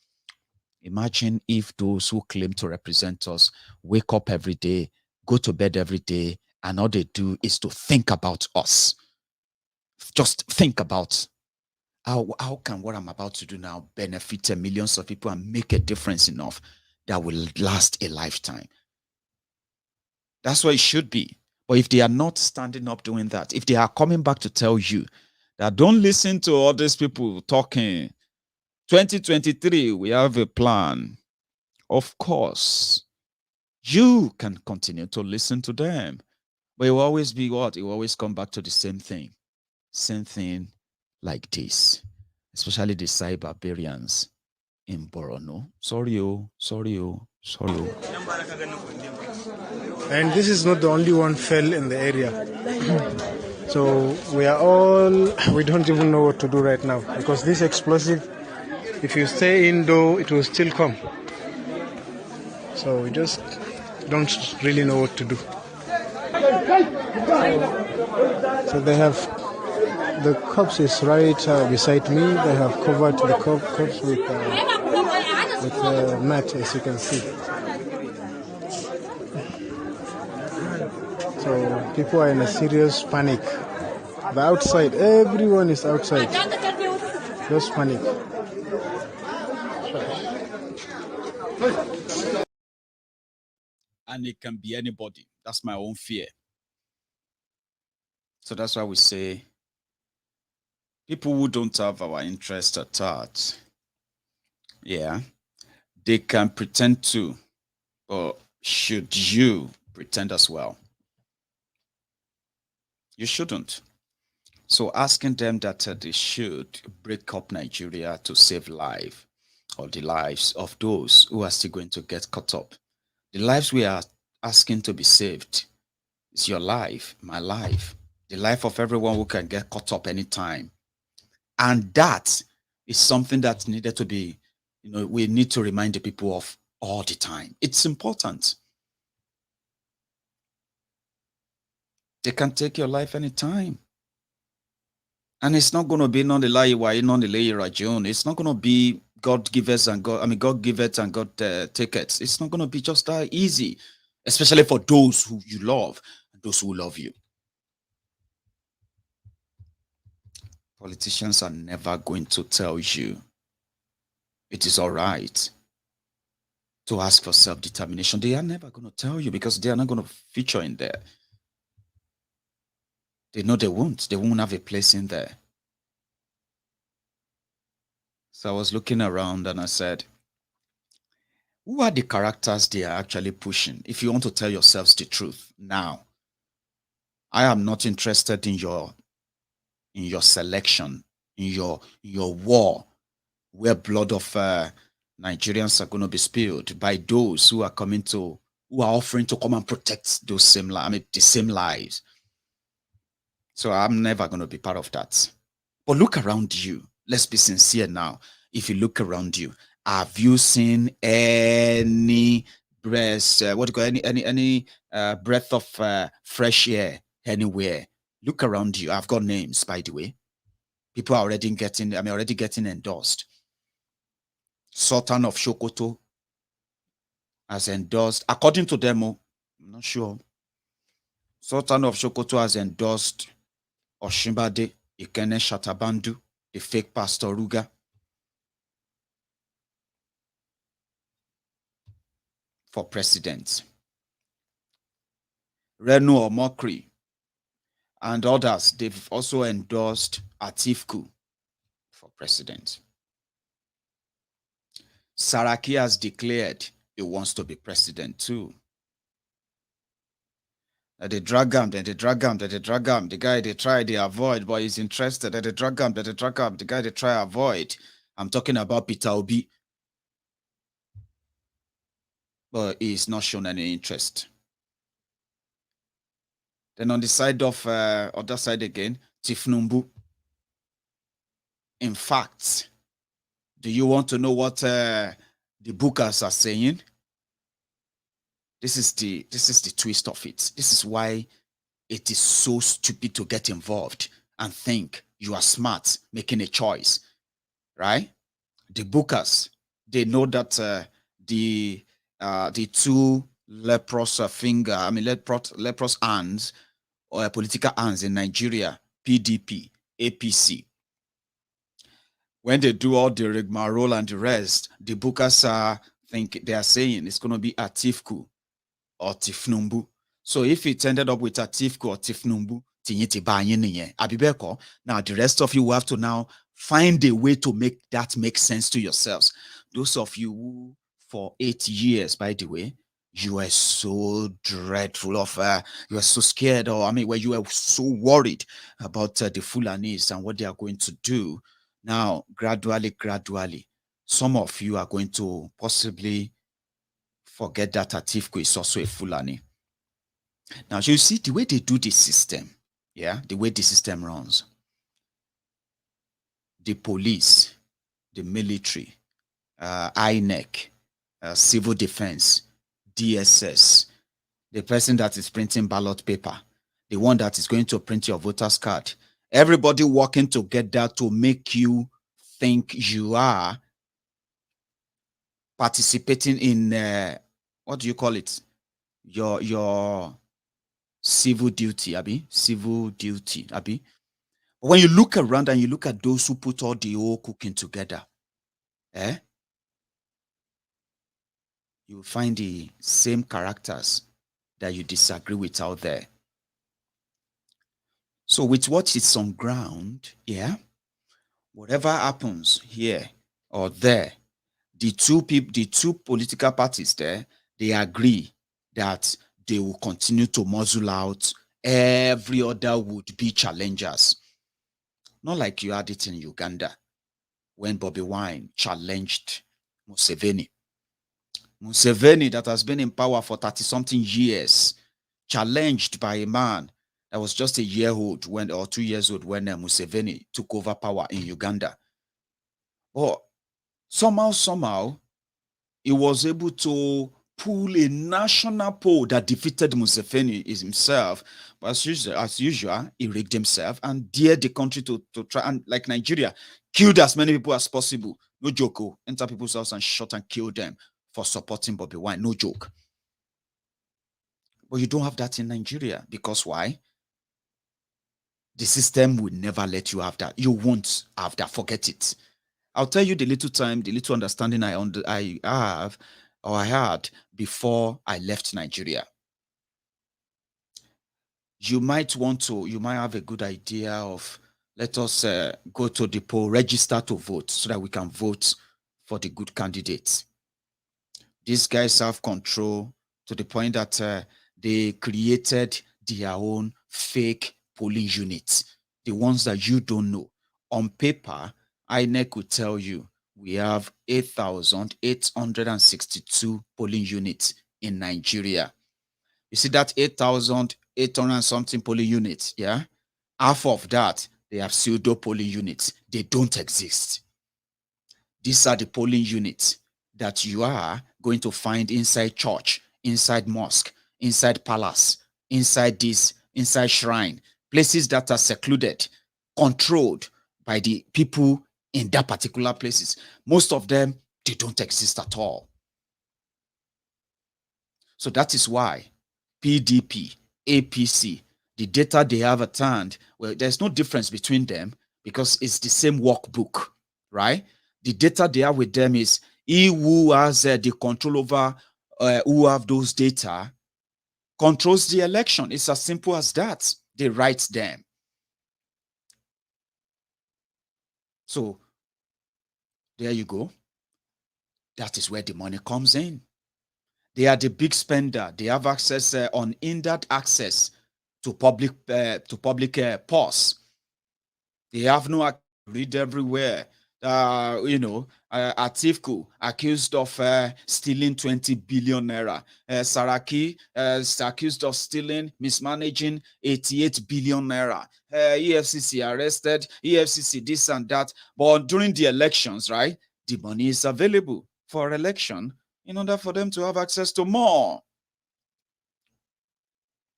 if those who claim to represent us wake up every day, go to bed every day, and all they do is to think about us. Just think about how can what I'm about to do now benefit millions of people and make a difference enough that will last a lifetime. That's what it should be. But if they are not standing up doing that, if they are coming back to tell you that don't listen to all these people talking, 2023, we have a plan. Of course, you can continue to listen to them. But it will always be what? It will always come back to the same thing. Same thing like this. Especially the cyberbarians in Borono. Sorry. And this is not the only one fell in the area. So we don't even know what to do right now, because this explosive, if you stay indoor, it will still come. So we just don't really know what to do. So they have, the cops is right beside me. They have covered the cops with mat, as you can see. So people are in a serious panic. The outside, everyone is outside. Just panic. And it can be anybody. That's my own fear. So that's why we say people who don't have our interest at heart, yeah, they can pretend to, but should you pretend as well? You shouldn't. So asking them that they should break up Nigeria to save life, or the lives of those who are still going to get caught up. The lives we are asking to be saved is your life, my life, the life of everyone who can get caught up anytime. And that is something that needed to be, we need to remind the people of all the time. It's important. They can take your life anytime. And it's not going to be non the June. It's not going to be God giveth and God giveth and God taketh. It's not going to be just that easy, especially for those who you love and those who love you. Politicians are never going to tell you it is all right to ask for self-determination. They are never going to tell you because they are not going to feature in there. They know they won't. They won't have a place in there. So I was looking around and I said, who are the characters they are actually pushing? If you want to tell yourselves the truth now, I am not interested in your selection, in your war, where blood of Nigerians are going to be spilled by those who are offering to come and protect those the same lives. So I'm never going to be part of that. But look around you. Let's be sincere now. If you look around you, have you seen any breath? Any breath of fresh air anywhere? Look around you. I've got names, by the way. People are already getting endorsed. Sultan of Sokoto has endorsed, according to them, I'm not sure. Sultan of Sokoto has endorsed Oshimbade Ikene Shatabandu, the fake Pastor Ruga. For president. Renu Omokri and others, they've also endorsed Atifku for president. Saraki has declared he wants to be president too. They drag him, then they drag him, then they drag him. The guy they try, they avoid, but he's interested. Then they drag him, then they drag him. The guy they try avoid. I'm talking about Peter Obi. But he's not shown any interest. Then on the side of other side again, Tifnumbu. In fact, do you want to know what the bookers are saying? This is the twist of it. This is why it is so stupid to get involved and think you are smart making a choice, right? The bookers, they know that the two leprous leprous hands or political hands in Nigeria, PDP, APC. When they do all the rigmarole and the rest, the bookers think they are saying it's going to be Atifku or Tifnumbu. So if it ended up with Atifku or Tifnumbu, now the rest of you will have to now find a way to make that make sense to yourselves. Those of you who, for 8 years, by the way, you were so dreadful of, you were so scared, or where you were so worried about the Fulanis and what they are going to do. Now, gradually, some of you are going to possibly forget that Atifku is also a Fulani. Now, you see the way they do this system, the way the system runs. The police, the military, INEC, civil defense, DSS, the person that is printing ballot paper, the one that is going to print your voter's card, everybody working together to make you think you are participating in what do you call it? Your civil duty, Abi. Civil duty, Abi. When you look around and you look at those who put all the whole cooking together, you will find the same characters that you disagree with out there. So with what is on ground, whatever happens here or there, the two political parties there, they agree that they will continue to muzzle out every other would-be challengers. Not like you had it in Uganda when Bobby Wine challenged Museveni. Museveni, that has been in power for 30-something years, challenged by a man that was just a year old when, or 2 years old when Museveni took over power in Uganda. But somehow, he was able to pull a national poll that defeated Museveni himself. But as usual, he rigged himself and dared the country to try and, like Nigeria, killed as many people as possible. No joke. Enter people's house and shot and kill them for supporting Bobby Wine. No joke. But you don't have that in Nigeria. Because why? The system will never let you have that. You won't have that. Forget it. I'll tell you the little understanding I have or I had before I left Nigeria. You might have a good idea of, let us go to the poll, register to vote so that we can vote for the good candidates. These guys have control to the point that they created their own fake polling units, the ones that you don't know. On paper, INEC will tell you we have 8,862 polling units in Nigeria. You see that 8,800 something polling units, yeah? Half of that, they have pseudo polling units. They don't exist. These are the polling units that you are going to find inside church, inside mosque, inside palace, inside this, inside shrine, places that are secluded, controlled by the people in that particular places. Most of them, they don't exist at all. So that is why PDP, APC, the data they have at hand, well, there's no difference between them because it's the same workbook, right? The data they have with them is he who has the control over who have those data controls the election. It's as simple as that. They write them. So there you go. That is where the money comes in. They are the big spender. They have access, unhindered access to public purse. They have no read everywhere. Atifku accused of stealing 20 billion naira. Saraki is accused of stealing, mismanaging 88 billion naira. EFCC arrested, EFCC this and that. But during the elections, right, the money is available for election in order for them to have access to more.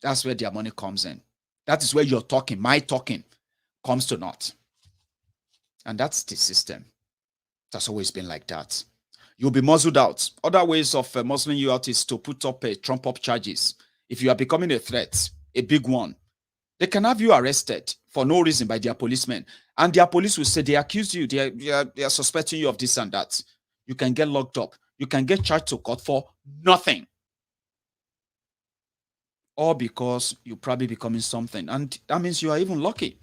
That's where their money comes in. That is where your talking, my talking, comes to naught. And that's the system. That's always been like that. You'll be muzzled out. Other ways of muzzling you out is to put up trump-up charges. If you are becoming a threat, a big one, they can have you arrested for no reason by their policemen. And their police will say they accuse you, they are suspecting you of this and that. You can get locked up. You can get charged to court for nothing. All because you're probably becoming something. And that means you are even lucky.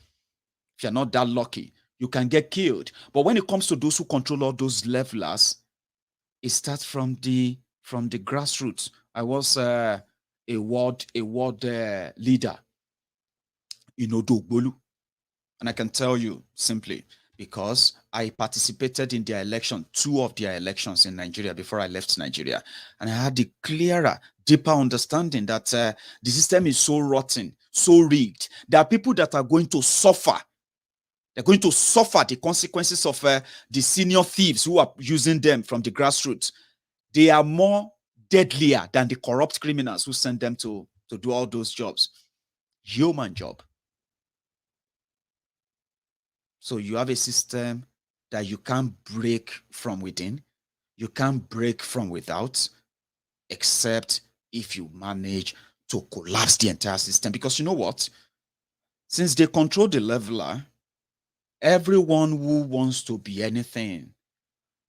If you're not that lucky, you can get killed. But when it comes to those who control all those levelers, it starts from the grassroots. I was a ward leader in Odogbolu. And I can tell you simply, because I participated in their election, 2 of their elections in Nigeria before I left Nigeria. And I had the clearer, deeper understanding that the system is so rotten, so rigged. There are people that are going to suffer. They're going to suffer the consequences of the senior thieves who are using them from the grassroots. They are more deadlier than the corrupt criminals who send them to do all those jobs. Human job. So you have a system that you can't break from within. You can't break from without, except if you manage to collapse the entire system. Because you know what? Since they control the leveler, everyone who wants to be anything,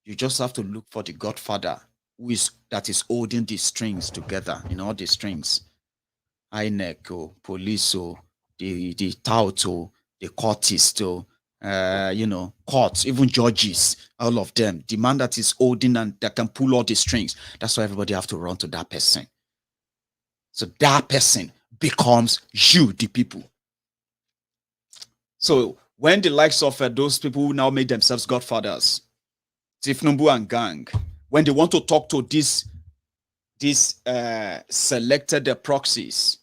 you just have to look for the godfather that is holding the strings together, all the strings. INEC, police, the tout, the courtist, courts, even judges, all of them, the man that is holding and that can pull all the strings. That's why everybody have to run to that person. So that person becomes you, the people. So when the likes of those people who now made themselves godfathers, Tifnumbu and gang, when they want to talk to these selected proxies,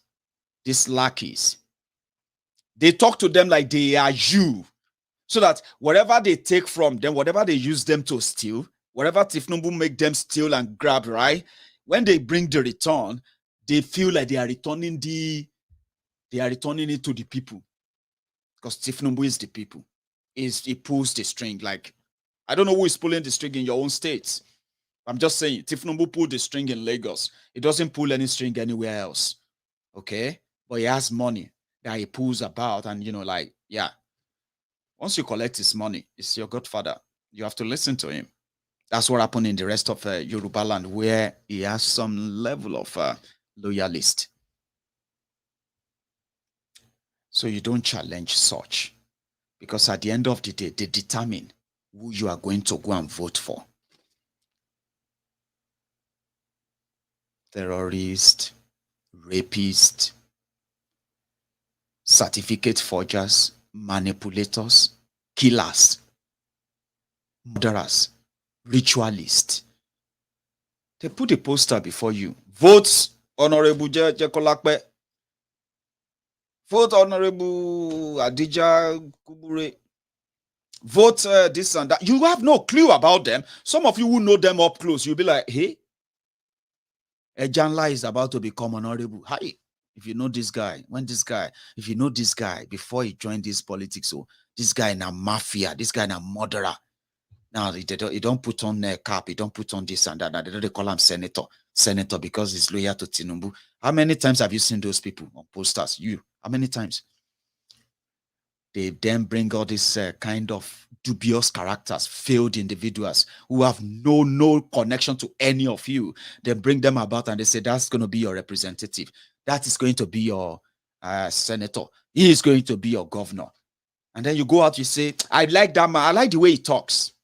these lackeys, they talk to them like they are you, so that whatever they take from them, whatever they use them to steal, whatever Tifnumbu make them steal and grab, right? When they bring the return, they feel like they are returning it to the people, because Tifnumbu is the people. He pulls the string. Like, I don't know who is pulling the string in your own states. I'm just saying, Tifnumbu pulled the string in Lagos. He doesn't pull any string anywhere else. Okay? But he has money that he pulls about, and like, yeah. Once you collect his money, it's your godfather. You have to listen to him. That's what happened in the rest of Yoruba land, where he has some level of loyalist. So you don't challenge such, because at the end of the day, they determine who you are going to go and vote for. Terrorists, rapists, certificate forgers, manipulators, killers, murderers, ritualists. They put a poster before you. Vote Honorable Jekolakpe. Vote Honorable Adija Kubure. Vote this and that. You have no clue about them. Some of you who know them up close, you'll be like, hey, Ejanla is about to become honorable. Hi. If you know this guy, if you know this guy before he joined this politics, so this guy in a mafia, this guy in a murderer. Now he don't put on a cap, he don't put on this and that. They call him senator because he's loyal to Tinubu. How many times have you seen those people on posters? How many times? They then bring all this kind of dubious characters, failed individuals who have no connection to any of you. They bring them about and they say, that's going to be your representative. That is going to be your senator. He is going to be your governor. And then you go out, you say, I like that man. I like the way he talks.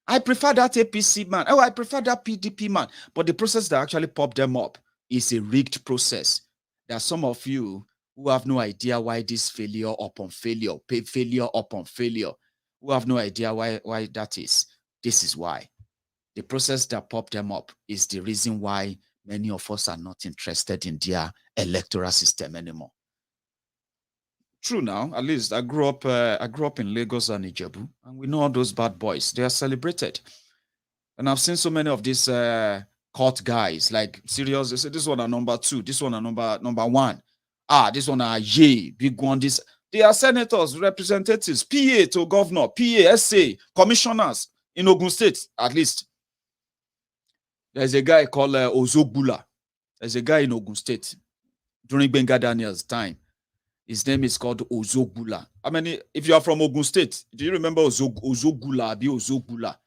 I prefer that APC man. Oh, I prefer that PDP man. But the process that actually popped them up is a rigged process. There are some of you who have no idea why this failure upon failure, who have no idea why that is. This is why. The process that popped them up is the reason why many of us are not interested in their electoral system anymore. True now, at least I grew up in Lagos and Ijebu, and we know all those bad boys. They are celebrated. And I've seen so many of these court guys, like serious, they say this one are number 2, this one are number 1. This one are big one, this. They are senators, representatives, PA to governor, PA, SA, commissioners in Ogun State, at least. There's a guy called Ozogbula. There's a guy in Ogun State during Benga Daniel's time. His name is called Ozogbula. I mean, if you are from Ogun State, do you remember Ozogbula? Ozogbula.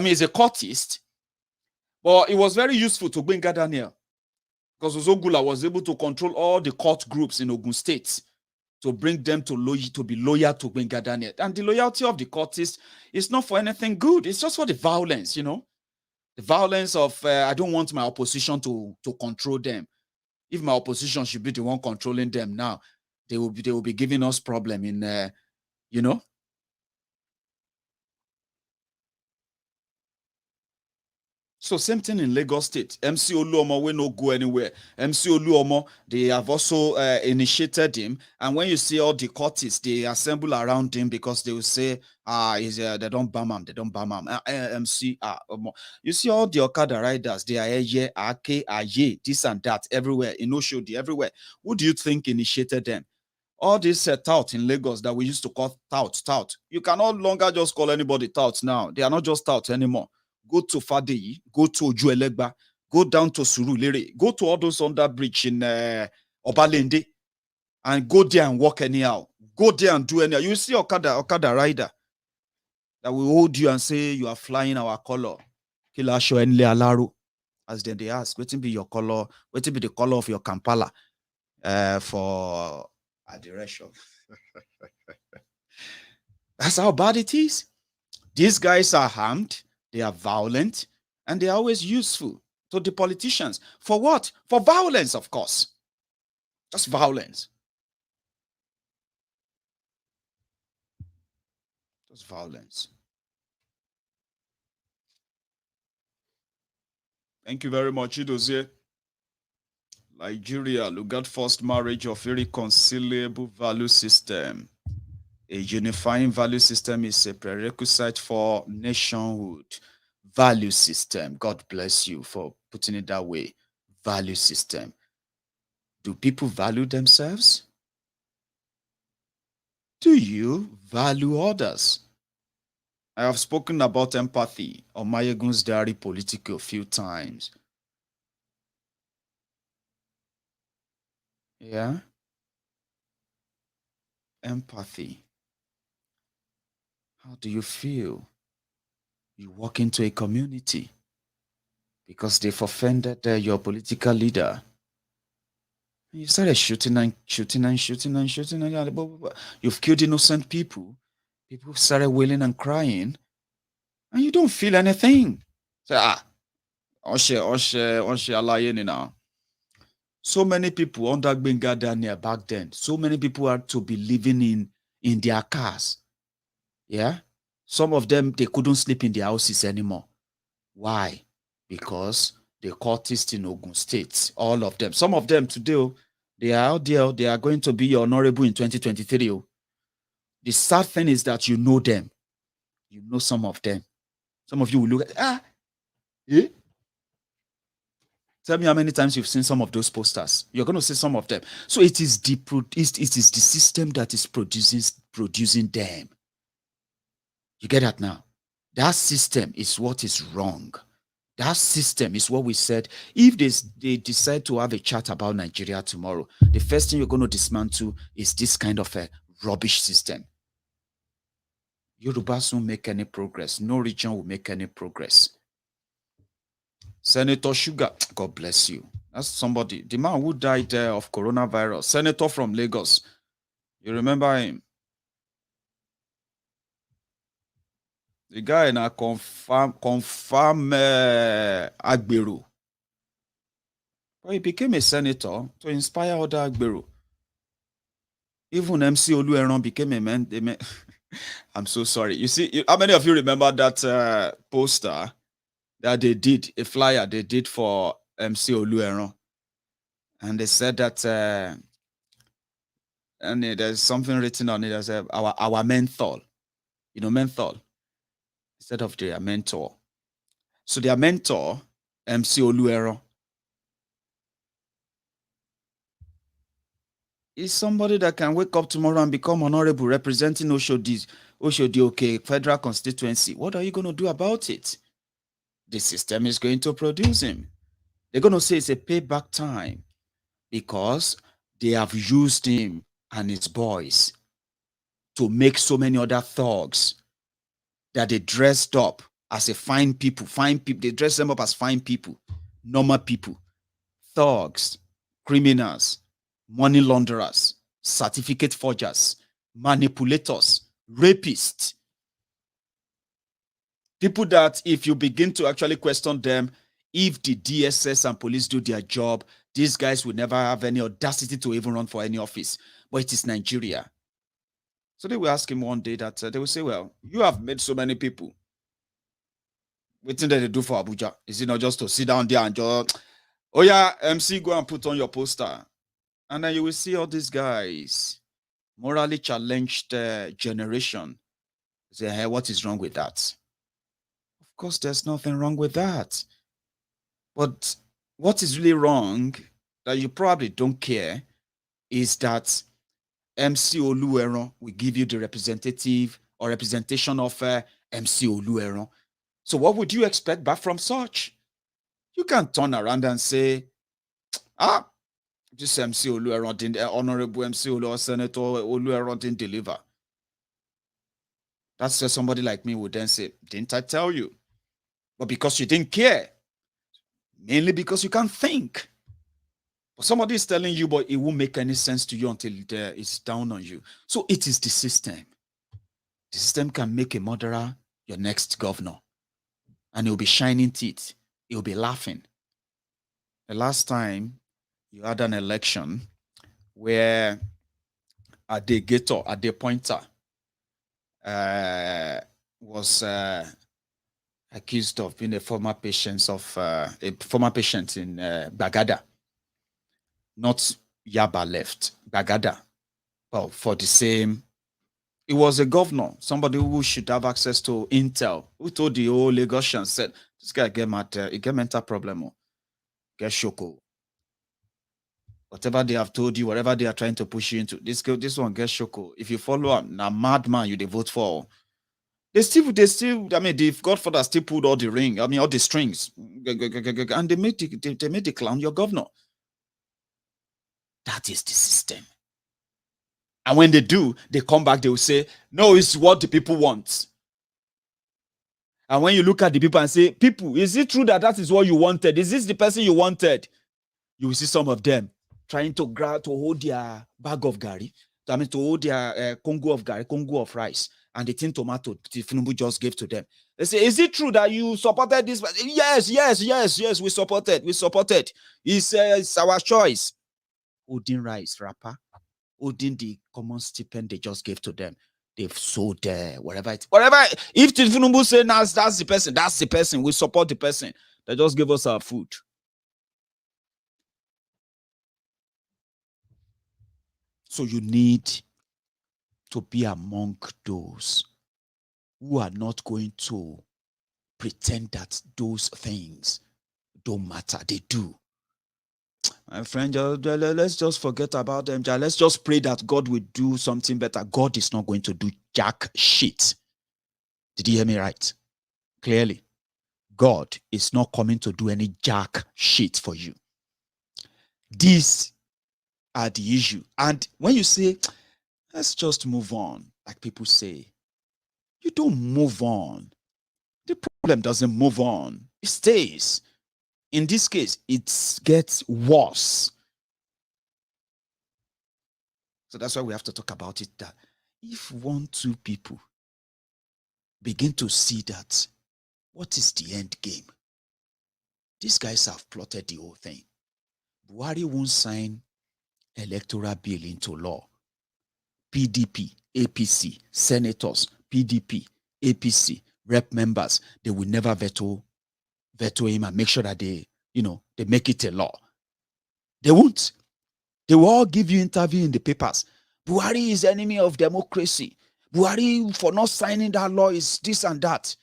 He's a courtist, but it was very useful to Benga Daniel because Ozogbula was able to control all the court groups in Ogun State to bring them to be loyal to Benga Daniel. And the loyalty of the courtists is not for anything good. It's just for the violence, The violence of, I don't want my opposition to control them. If my opposition should be the one controlling them now, they will be giving us problem in, So same thing in Lagos State. MC Oluomo will not go anywhere. MC Oluomo, they have also initiated him. And when you see all the courtists, they assemble around him because they will say, they don't bam him, MC, You see all the Okada riders, they are here, Ake, this and that, everywhere, in Oshodi, everywhere. Who do you think initiated them? All this tout in Lagos that we used to call tout. You can no longer just call anybody tout now. They are not just tout anymore. Go to Fadeyi, go to Ojuelegba, go down to Surulere, go to all those under bridge in Obalende, and go there and walk anyhow. Go there and do anyhow. You see Okada rider that will hold you and say you are flying our color. Kilasho Enle Alaro. As then they ask, what will be your color? What will be the color of your Kampala for adoration? That's how bad it is. These guys are armed. They are violent, and they are always useful to the politicians. For what? For violence, of course. Just violence. Just violence. Thank you very much, Idozie. Nigeria, look at forced marriage of irreconcilable value system. A unifying value system is a prerequisite for nationhood. Value system. God bless you for putting it that way. Value system. Do people value themselves? Do you value others? I have spoken about empathy on Maiyegun's diary Politico a few times. Yeah? Empathy. How do you feel? You walk into a community because they've offended your political leader. You started shooting and shooting and shooting and shooting and blah, blah, blah. You've killed innocent people. People started wailing and crying, and you don't feel anything. Say, Oshe, now. So many under Benga Daniel back then. So many people had to be living in their cars. Yeah, some of them they couldn't sleep in their houses anymore. Why? Because the cultists in Ogun State, all of them, some of them today, they are out there, they are going to be honorable in 2023. The sad thing is that you know them. You know some of them. Some of you will look at, eh? Tell me how many times you've seen some of those posters. You're going to see some of them. So it is the system that is producing them. You get that now? That system is what is wrong. That system is what we said. If they decide to have a chat about Nigeria tomorrow, the first thing you're going to dismantle is this kind of a rubbish system. Yorubas won't make any progress. No region will make any progress. Senator Sugar, God bless you. That's somebody, the man who died of coronavirus. Senator from Lagos. You remember him? The guy now confirm Agbero. Well, he became a senator to inspire other Agbero. Even MC Olueron became a man. I'm so sorry. You see, how many of you remember that poster that they did, a flyer they did for MC Olueron? And they said that, and there's something written on it that says, our menthol. You know, menthol, instead of their mentor. So their mentor, MC Olueron, is somebody that can wake up tomorrow and become honorable representing Oshodi, okay, federal constituency. What are you going to do about it? The system is going to produce him. They're going to say it's a payback time because they have used him and his boys to make so many other thugs that they dressed up as a fine people. They dress them up as fine people, normal people, thugs, criminals, money launderers, certificate forgers, manipulators, rapists. People that if you begin to actually question them, if the DSS and police do their job, these guys will never have any audacity to even run for any office. But it is Nigeria. So they will ask him one day that they will say, well, you have made so many people. What did they do for Abuja? Is it not just to sit down there and just, oh yeah, MC, go and put on your poster. And then you will see all these guys, morally challenged generation. Say, hey, what is wrong with that? Of course, there's nothing wrong with that. But what is really wrong that you probably don't care is that MC Olueron will give you the representative or representation of MC Olueron. So what would you expect back from such? You can't turn around and say, this MC Olueron didn't, Honorable MC Olueron, Senator Olueron didn't deliver. That's where somebody like me would then say, didn't I tell you? But because you didn't care, mainly because you can't think. But somebody is telling you, but it won't make any sense to you until it's down on you. So it is the system. The system can make a murderer your next governor. And he'll be shining teeth. He'll be laughing. The last time you had an election where Ade Pointer was accused of being a former patient in Bagada, not Yaba left, Bagada, well, for the same. It was a governor, somebody who should have access to intel, who told the whole Lagosians, said, this guy get mad, he get mental problem, get shoko. Whatever they have told you, whatever they are trying to push you into, this one gets shoko. If you follow him, now madman you they vote for. They still, I mean, the Godfather still pulled all the ring, I mean, all the strings, and they made the clown your governor. That is the system. And when they do, they come back, they will say, no, it's what the people want. And when you look at the people and say, people, is it true that that is what you wanted? Is this the person you wanted? You will see some of them trying to hold their bag of gari, I mean, to hold their Congo of gari, Congo of rice, and the tin tomato Tinubu just gave to them. They say, is it true that you supported this? Yes, we supported. It's our choice. Holding rice, wrapper, holding the common stipend they just gave to them. They've sold whatever. If Tinubu say, now that's the person, we support the person that just gave us our food. So you need to be among those who are not going to pretend that those things don't matter. They do. My friend, let's just forget about them. Let's just pray that God will do something better. God is not going to do jack shit. Did you hear me right? Clearly, God is not coming to do any jack shit for you. These are the issue. And when you say, let's just move on, like people say, you don't move on. The problem doesn't move on. It stays. In this case, it gets worse. So that's why we have to talk about it, that if 1-2 people begin to see that, what is the end game? These guys have plotted the whole thing. Buhari won't sign electoral bill into law. PDP, APC, senators, PDP, APC, rep members, they will never veto him and make sure that they make it a law. They won't. They will all give you interview in the papers. Buhari is enemy of democracy. Buhari, for not signing that law, is this and that.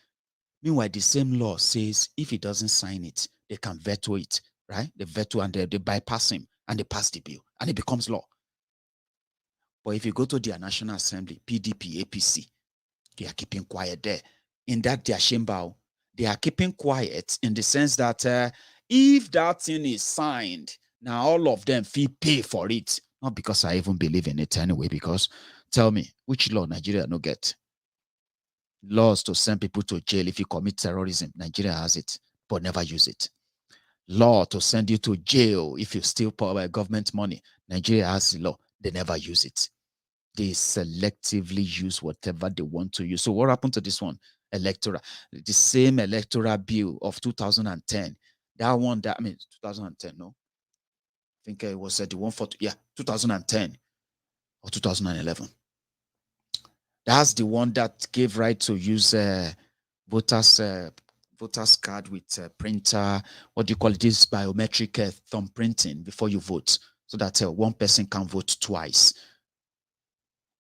Meanwhile, the same law says if he doesn't sign it, they can veto it, right? They veto and they bypass him and they pass the bill and it becomes law. But if you go to their National Assembly, PDP, APC, they are keeping quiet there. In that their chamber, they are keeping quiet in the sense that if that thing is signed, now all of them feel pay for it. Not because I even believe in it anyway, because tell me, which law Nigeria no get? Laws to send people to jail if you commit terrorism, Nigeria has it, but never use it. Law to send you to jail if you steal government money, Nigeria has the law, they never use it. They selectively use whatever they want to use. So what happened to this one? Electoral. The same electoral bill of 2010. That one, 2010, no? I think it was the one for, 2010 or 2011. That's the one that gave right to use voters card with printer, what do you call it, this biometric thumb printing before you vote, so that one person can vote twice.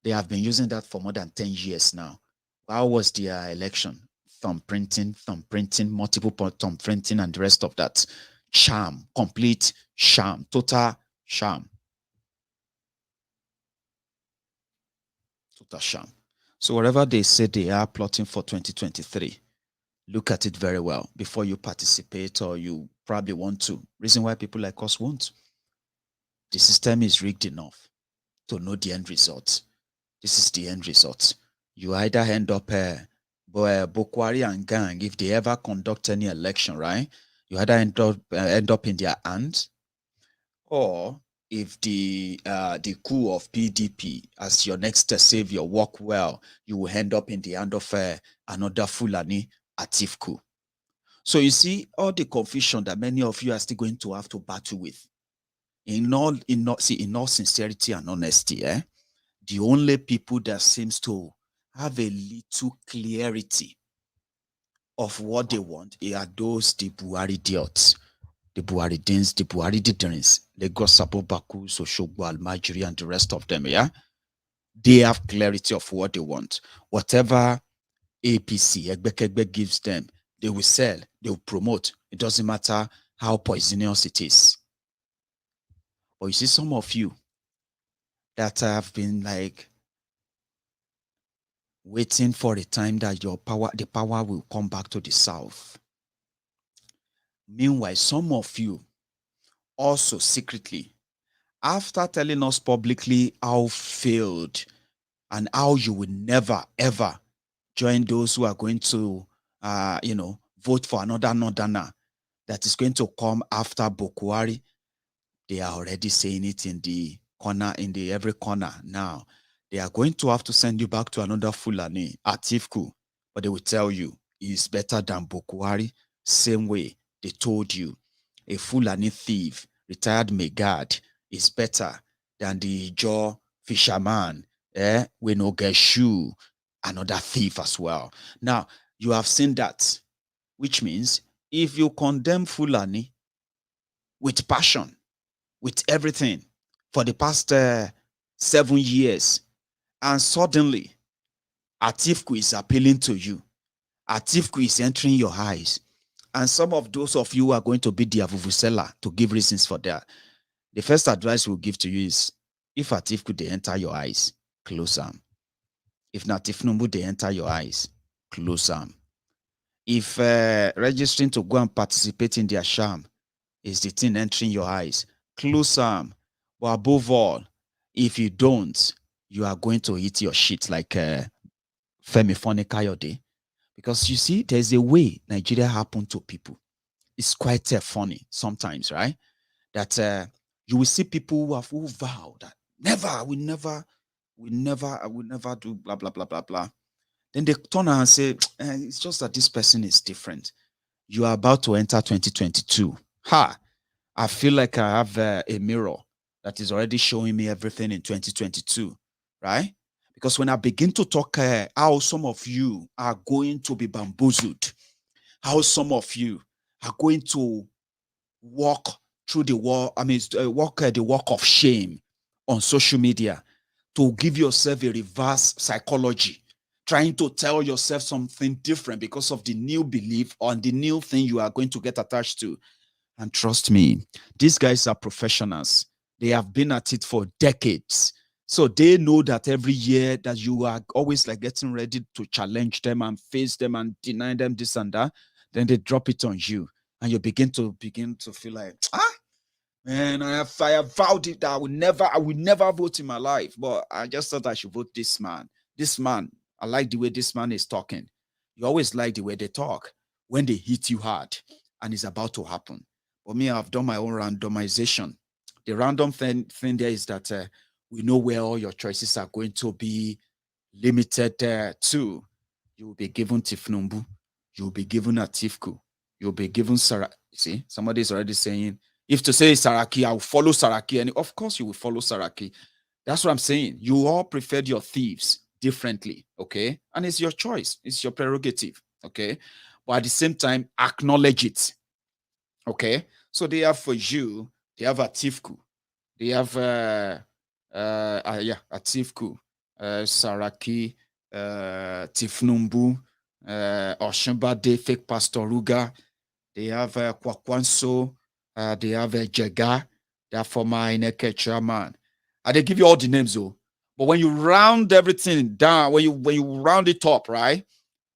They have been using that for more than 10 years now. How was their election? Thumb printing, multiple thumb printing, and the rest of that. Sham, complete sham, total sham. Total sham. So whatever they say they are plotting for 2023, look at it very well before you participate, or you probably want to. Reason why people like us won't. The system is rigged enough to know the end result. This is the end result. You either end up Bokwari and gang, if they ever conduct any election, right? You either end up in their hands, or if the coup of PDP as your next savior work well, you will end up in the hand of another Fulani Atif coup. So you see all the confusion that many of you are still going to have to battle with. In all sincerity and honesty, the only people that seems to have a little clarity of what they want are those the Buhari idiots, the Buhari Dins, the Buhari Didrins, Lagos, Sabo, Baku, Soshogbo, Almajiri, and the rest of them, yeah? They have clarity of what they want. Whatever APC, Egbekegbe gives them, they will sell, they will promote. It doesn't matter how poisonous it is. But you see some of you that have been like waiting for a time that the power will come back to the south. Meanwhile, some of you also secretly, after telling us publicly how failed and how you will never ever join those who are going to vote for another northerner that is going to come after Bokwari, they are already saying it in the corner, in the every corner now. They are going to have to send you back to another Fulani, Atifku, but they will tell you he's better than Bokwari. Same way they told you a Fulani thief, retired Megad, is better than the Jaw fisherman, we no get shoe, another thief as well. Now, you have seen that, which means if you condemn Fulani with passion, with everything for the past 7 years, and suddenly Atifku is appealing to you, Atifku is entering your eyes, and some of those of you are going to be the avuvusela to give reasons for that. The first advice we'll give to you is, if Atifku they enter your eyes, close them. If not Tifnumbu they enter your eyes, close them. If registering to go and participate in their sham is the thing entering your eyes, close them. But above all, if you don't, you are going to eat your shit like Femi Foni Kayode. Because you see, there's a way Nigeria happened to people. It's quite funny sometimes, right? That you will see people who vow that I will never do blah, blah, blah, blah, blah. Then they turn around and say, it's just that this person is different. You are about to enter 2022. I feel like I have a mirror that is already showing me everything in 2022, right? Because when I begin to talk how some of you are going to be bamboozled, how some of you are going to walk through the walk the walk of shame on social media to give yourself a reverse psychology, trying to tell yourself something different because of the new belief on the new thing you are going to get attached to. And trust me, these guys are professionals. They have been at it for decades. So they know that every year that you are always like getting ready to challenge them and face them and deny them this and that, then they drop it on you. And you begin to feel like, man, I have vowed it that I will never vote in my life. But I just thought I should vote this man. This man, I like the way this man is talking. You always like the way they talk when they hit you hard and it's about to happen. For me, I've done my own randomization. The random thing there is that we know where all your choices are going to be limited to. You will be given Tifnumbu. You will be given Atifku. You will be given Saraki. See, somebody's already saying, if to say Saraki, I will follow Saraki. And of course you will follow Saraki. That's what I'm saying. You all preferred your thieves differently, okay? And it's your choice. It's your prerogative, okay? But at the same time, acknowledge it, okay? So they have for you, they have Atifku. They have, Atifku, Saraki, Tifnumbu, Oshimbade, fake Pastor Ruga. They have Kwakwanso. They have Jega, that former Ineke chairman. And they give you all the names though. But when you round everything down, when you round it up, right,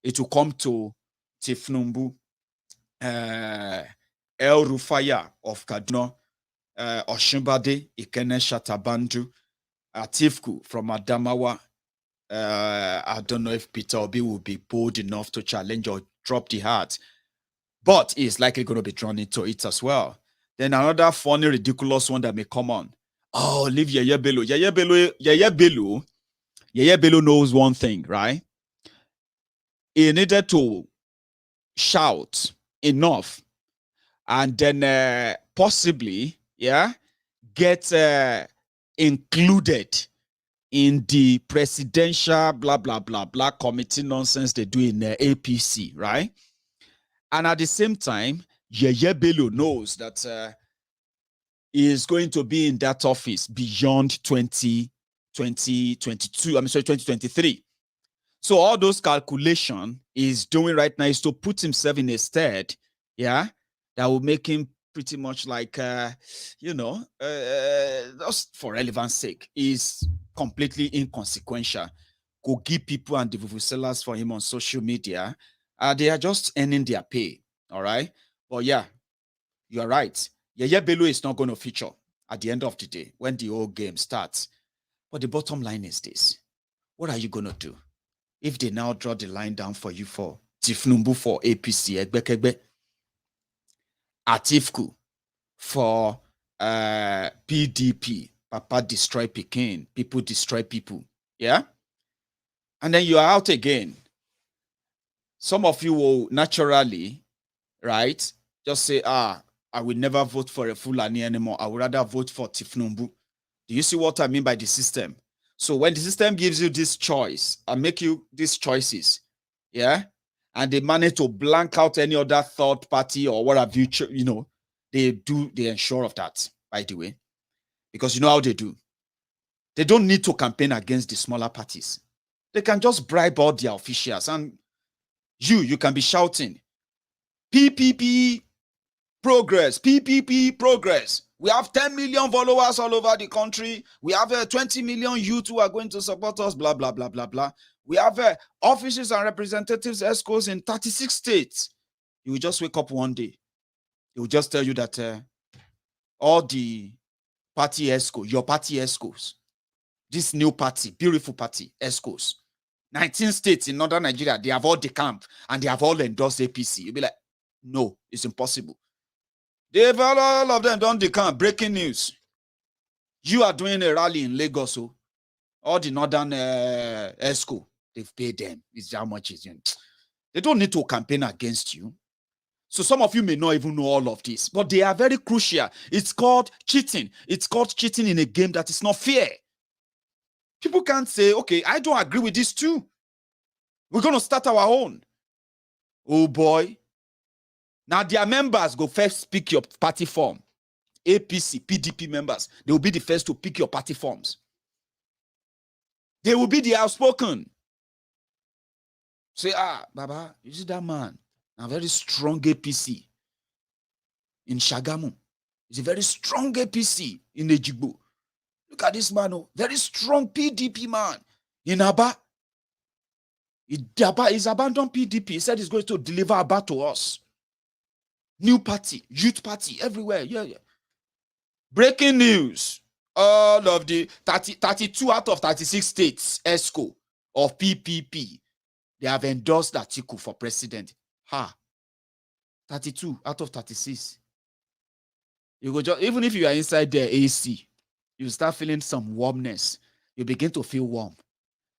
it will come to Tifnumbu, El Rufaya of Kaduna, Oshimbade, Ikene Shatabandu, Atifku from Adamawa. I don't know if Peter Obi will be bold enough to challenge or drop the hat, but he's likely going to be drawn into it as well. Then another funny, ridiculous one that may come on. Oh, leave Yeye Bello. Yeye Bello knows one thing, right? He needed to shout enough and then possibly, get included in the presidential blah, blah, blah, blah committee nonsense they do in APC, right? And at the same time, Yeye Bello knows that he is going to be in that office beyond 2023. So all those calculations he's doing right now is to put himself in a stead, yeah, that will make him pretty much like, just for relevance sake, is completely inconsequential. Go give people and the vuvuzelas for him on social media. They are just earning their pay, all right? But yeah, you're right. Yeye Bello is not going to feature at the end of the day when the whole game starts. But the bottom line is this. What are you going to do if they now draw the line down for you for Tifnumbu for APC, Egbekegbe, Atifku for PDP, Papa destroy Pekin, people destroy people, yeah? And then you are out again. Some of you will naturally, right, just say, I will never vote for a Fulani anymore. I would rather vote for Tifnumbu. Do you see what I mean by the system? So when the system gives you this choice and make you these choices, yeah, and they manage to blank out any other third party or what have you, they ensure of that, by the way, because you know how they do. They don't need to campaign against the smaller parties. They can just bribe all their officials and you can be shouting, PPP progress, PPP progress. We have 10 million followers all over the country. We have 20 million youth who are going to support us, blah, blah, blah, blah, blah. We have offices and representatives, ESCOs in 36 states. You will just wake up one day. They will just tell you that all the party ESCO, your party ESCOs, this new party, beautiful party, ESCOs, 19 states in northern Nigeria, they have all decamped and they have all endorsed APC. You'll be like, no, it's impossible. They've all of them done decamp. Breaking news. You are doing a rally in Lagos, so all the northern ESCO, they've paid them. It's how much is it? They don't need to campaign against you. So some of you may not even know all of this, but they are very crucial. It's called cheating. It's called cheating in a game that is not fair. People can't say, okay, I don't agree with this too. We're going to start our own. Oh boy. Now their members go first pick your party form. APC, PDP members, they will be the first to pick your party forms. They will be the outspoken. Say, Baba, you see that man? A very strong APC in Shagamu. He's a very strong APC in Ejigbo. Look at this man, very strong PDP man in Aba. He's abandoned PDP. He said he's going to deliver Aba to us. New party, youth party, everywhere. Yeah. Breaking news. All of the 32 out of 36 states, ESCO of PPP, they have endorsed Atiku for president. 32 out of 36. You go just, even if you are inside the AC, you start feeling some warmness. You begin to feel warm.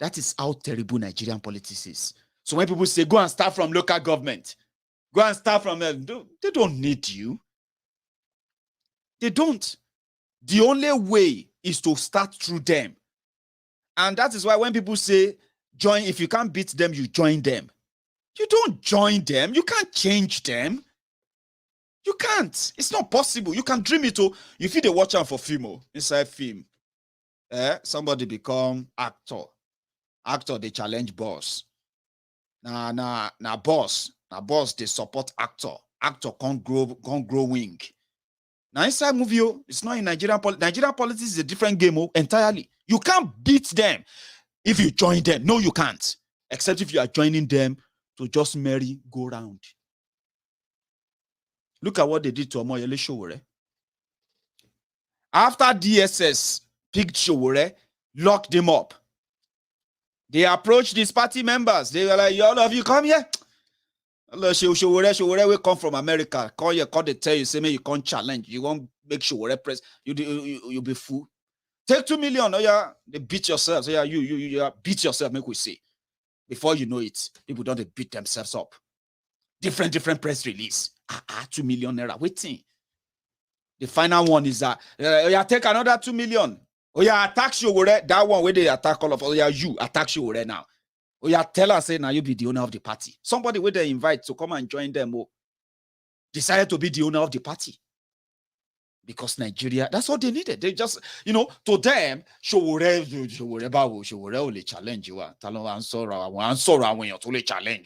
That is how terrible Nigerian politics is. So when people say, go and start from local government, go and start from them, they don't need you. They don't. The only way is to start through them. And that is why when people say, join, if you can't beat them, you join them. You don't join them. You can't change them. You can't. It's not possible. You can dream it. You feel they watch out for film. Inside film. Somebody become actor. Actor, they challenge boss. Nah, boss. Now, boss, they support actor. Actor can't grow wing. Now, inside movie, it's not in Nigerian politics. Nigerian politics is a different game entirely. You can't beat them if you join them. No, you can't. Except if you are joining them to just merry go round. Look at what they did to Omoyele Sowore. After DSS picked Sowore, locked them up, they approached these party members. They were like, all of you come here. Sowore will come from America. Call they tell you, say, man, you can't challenge. You won't make Sowore press. You'll be fool. Take 2 million. Oh, yeah. They beat yourselves. So, yeah, you beat yourself, make we see. Before you know it, people don't beat themselves up. Different press release. 2 million naira. Waiting. The final one is that take another 2 million. Attack Sowore. That one where they attack all of us. You attack Sowore now. Tell us, say now you be the owner of the party. Somebody where they invite to come and join them. decided to be the owner of the party. Because Nigeria, that's what they needed. They just, you know, to them, Showore only challenge you. Challenge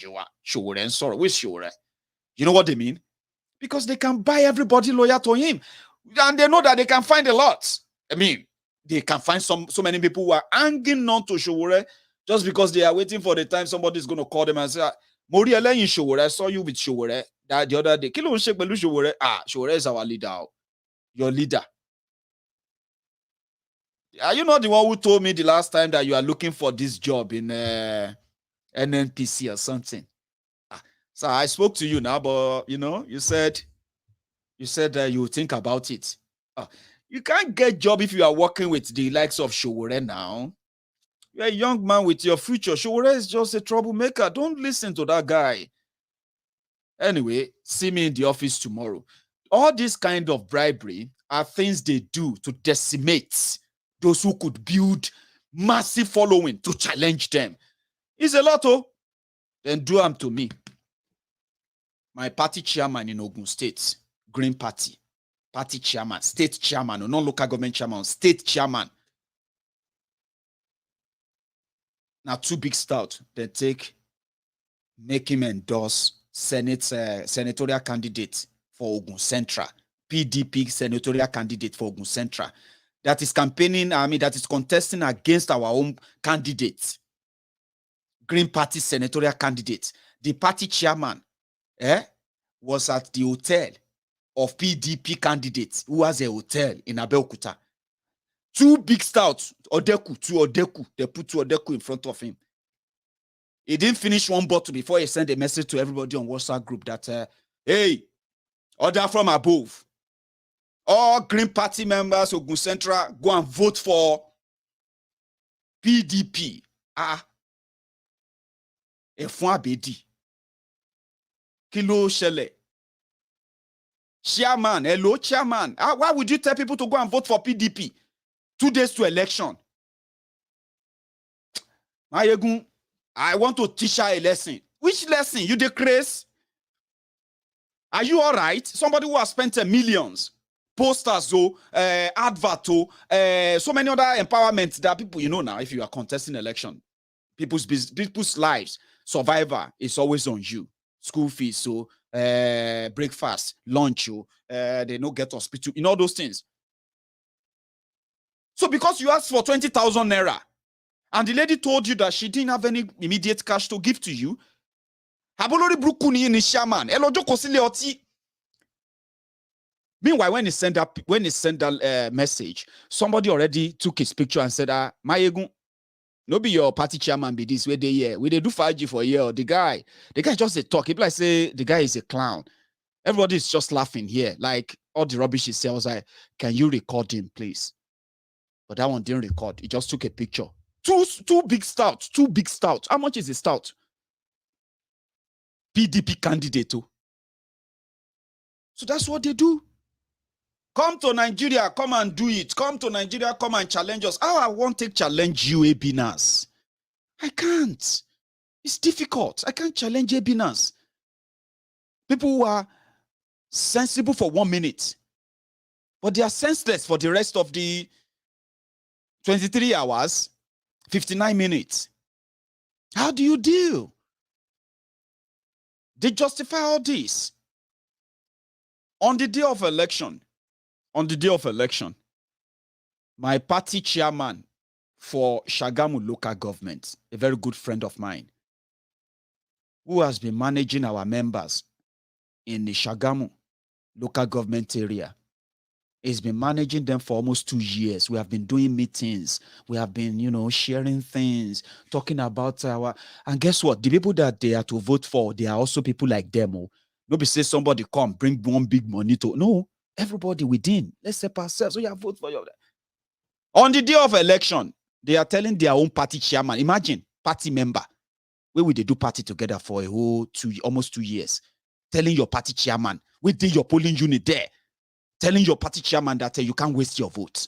you. Which Showore? You know what they mean? Because they can buy everybody loyal to him. And they know that they can find a lot. I mean, they can find so many people who are hanging on to Showore just because they are waiting for the time somebody's going to call them and say, Mori in Showore, I saw you with Showore that the other day. Showore is our leader. Your leader. Are you not the one who told me the last time that you are looking for this job in NNPC or something? So I spoke to you now, but you know, you said you think about it. You can't get job if you are working with the likes of Showore now. You're a young man with your future. Showore is just a troublemaker. Don't listen to that guy. Anyway, see me in the office tomorrow. All this kind of bribery are things they do to decimate those who could build massive following to challenge them. It's a lot, oh. Then do them to me. My party chairman in Ogun State, Green Party chairman, state chairman, non local government chairman, state chairman. Now, too big stout. They make him endorse senatorial candidate for Ogun Central, PDP senatorial candidate for Ogun Central, that is campaigning, that is contesting against our own candidate, Green Party senatorial candidate. The party chairman was at the hotel of PDP candidates who has a hotel in Abeokuta. Two big stouts, Odeku, they put two Odeku in front of him. He didn't finish one bottle before he sent a message to everybody on WhatsApp group that, hey, order from above. All Green Party members of Ogun Central, go and vote for PDP. Efun Abedi. Kilo Shele. Chairman, hello, chairman. Why would you tell people to go and vote for PDP? 2 days to election. Maiyegun, I want to teach her a lesson. Which lesson? You decrease? Are you all right? Somebody who has spent millions, posters, advert, so many other empowerments that people, you know now, if you are contesting election, people's lives, survivor is always on you. School fees, breakfast, lunch, they no get hospital, all those things. So because you asked for 20,000 naira, and the lady told you that she didn't have any immediate cash to give to you, meanwhile, when he sent that message, somebody already took his picture and said, Maiyegun, no be your party chairman be this way they here. We they do 5G for a year. The guy just a talk. If like say the guy is a clown. Everybody is just laughing here. Like all the rubbish he says, can you record him, please? But that one didn't record. He just took a picture. Two big stouts. How much is a stout? PDP candidate. So that's what they do. Come to Nigeria, come and do it. Come to Nigeria, come and challenge us. How I want to challenge you, Ebinas? I can't. It's difficult. I can't challenge Ebinas. People who are sensible for 1 minute, but they are senseless for the rest of the 23 hours, 59 minutes. How do you deal? They justify all this. On the day of election, my party chairman for Shagamu local government, a very good friend of mine, who has been managing our members in the Shagamu local government area, he's been managing them for almost 2 years. We have been doing meetings. We have been, sharing things, talking about and guess what? The people that they are to vote for, they are also people like them. Nobody say somebody come, bring one big money to, no. Everybody within. Let's help ourselves. So you vote for your. On the day of election, they are telling their own party chairman. Imagine, party member. Where would they do party together for a whole almost 2 years? Telling your party chairman, we did your polling unit there. Telling your party chairman that you can't waste your vote.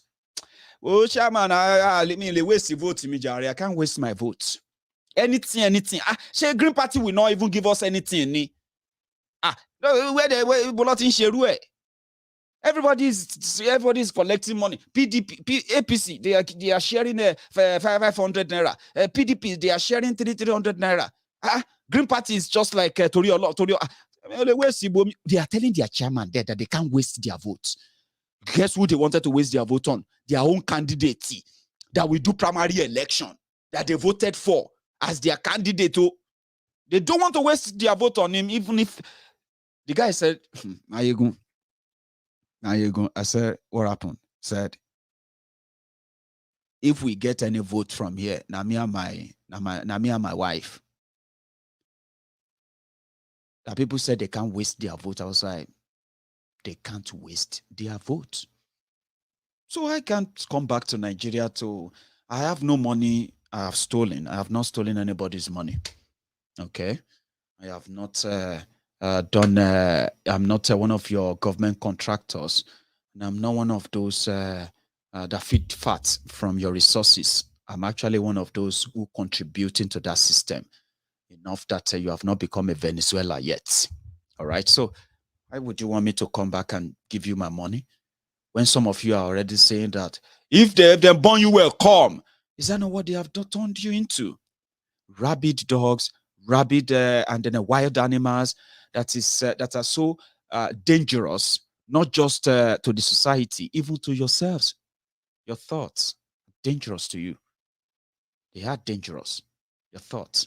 Oh, chairman, let me waste your vote, Jare. I can't waste my vote. Anything. Green Party will not even give us anything. Where bulletin Sherue? Everybody's collecting money. PDP, APC, they are sharing 500 naira. PDP, they are sharing 300 naira. Green Party is just like Torio. They are telling their chairman there that they can't waste their votes. Guess who they wanted to waste their vote on? Their own candidate that will do primary election that they voted for as their candidate. They don't want to waste their vote on him, even if the guy said, Maiyegun. I said, what happened? Said, if we get any vote from here, na me and my wife. That people said they can't waste their vote. I was like, they can't waste their vote. So I can't come back to Nigeria I have no money I have stolen. I have not stolen anybody's money. Okay. I have not I'm not one of your government contractors. And I'm not one of those that feed fat from your resources. I'm actually one of those who contribute into that system enough that you have not become a Venezuela yet. All right. So why would you want me to come back and give you my money when some of you are already saying that if they born you well, come? Is that not what they have turned you into? Rabid dogs, and then wild animals that are so dangerous, not just to the society, even to yourselves. Your thoughts are dangerous to you. They are dangerous. Your thoughts.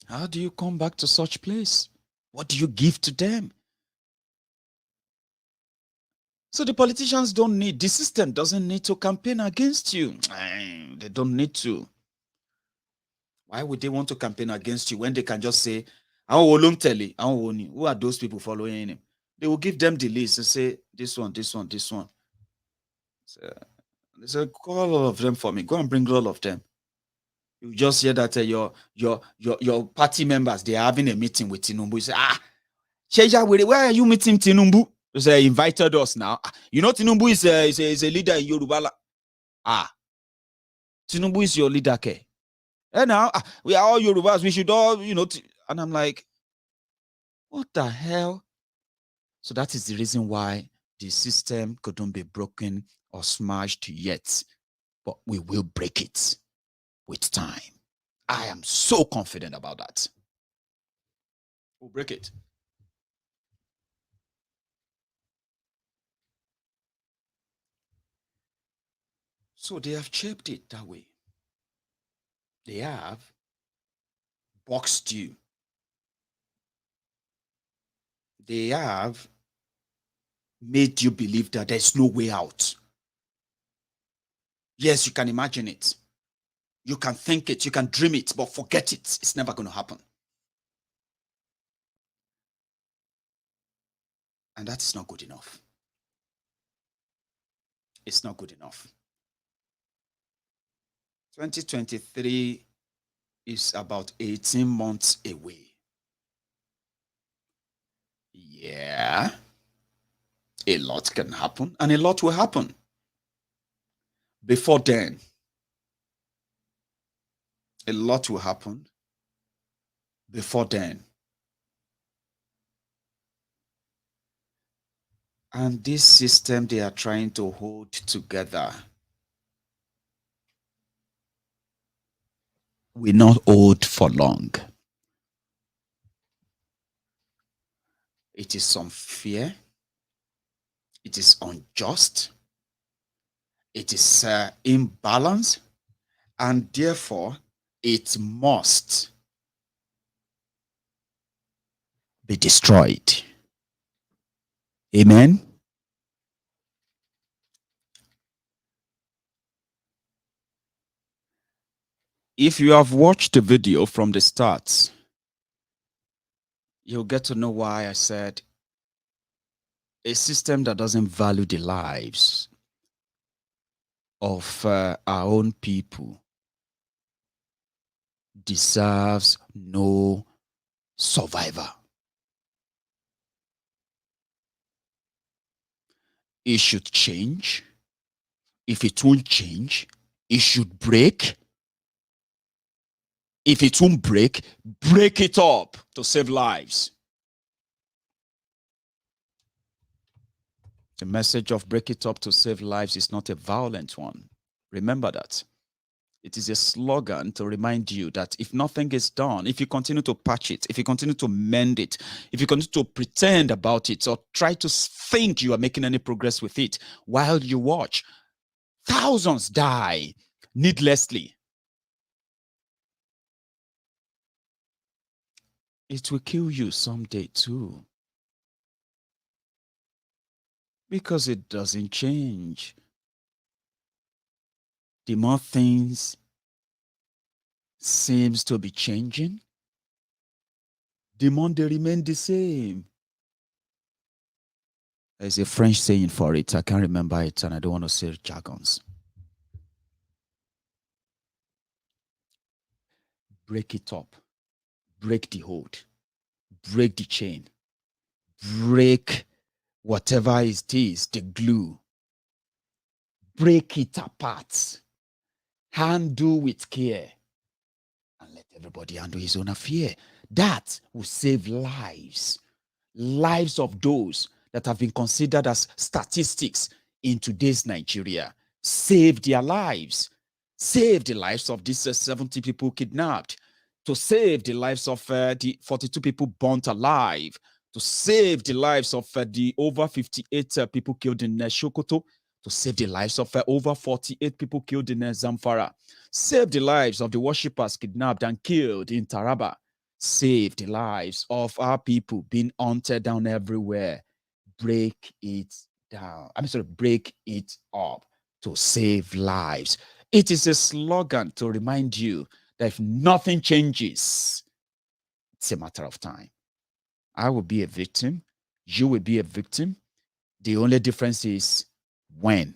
How do you come back to such place? What do you give to them? So the politicians the system doesn't need to campaign against you. They don't need to. Why would they want to campaign against you when they can just say, who are those people following him? They will give them the list and say, this one, this one, this one. So they say, call all of them for me. Go and bring all of them. You just hear that your party members, they are having a meeting with Tinubu. You say, Sheja, where are you meeting Tinubu? You say, invited us now. You know Tinubu is a leader in Yoruba. Tinubu is your leader, okay? And now we are all Yorubas. We should all, and I'm like, what the hell? So that is the reason why the system couldn't be broken or smashed yet. But we will break it with time. I am so confident about that. We'll break it. So they have shaped it that way. They have boxed you. They have made you believe that there's no way out. Yes, you can imagine it. You can think it, you can dream it, but forget it. It's never going to happen. And that is not good enough. It's not good enough. 2023 is about 18 months away. Yeah. A lot can happen, and a lot will happen. Before then, a lot will happen. Before then. And this system they are trying to hold together will not hold for long. It is unfair. It is unjust. It is imbalanced. And therefore, it must be destroyed. Amen. If you have watched the video from the start, you'll get to know why I said a system that doesn't value the lives of our own people deserves no survivor. It should change. If it won't change, it should break. If it won't break it up to save lives. The message of break it up to save lives is not a violent one. Remember that. It is a slogan to remind you that if nothing is done, if you continue to patch it, if you continue to mend it, if you continue to pretend about it or try to think you are making any progress with it while you watch, thousands die needlessly. It will kill you someday too. Because it doesn't change. The more things seems to be changing, the more they remain the same. There's a French saying for it. I can't remember it, and I don't want to say jargons. Break it up. Break the hold. Break the chain. Break whatever it is, the glue. Break it apart. Handle with care. And let everybody handle his own affair. That will save lives. Lives of those that have been considered as statistics in today's Nigeria. Save their lives. Save the lives of these 70 people kidnapped. To save the lives of the 42 people burnt alive. To save the lives of the over 58 people killed in Sokoto. To save the lives of over 48 people killed in Zamfara. Save the lives of the worshippers kidnapped and killed in Taraba. Save the lives of our people being hunted down everywhere. Break it down. Break it up to save lives. It is a slogan to remind you that if nothing changes, it's a matter of time. I will be a victim. You will be a victim. The only difference is when.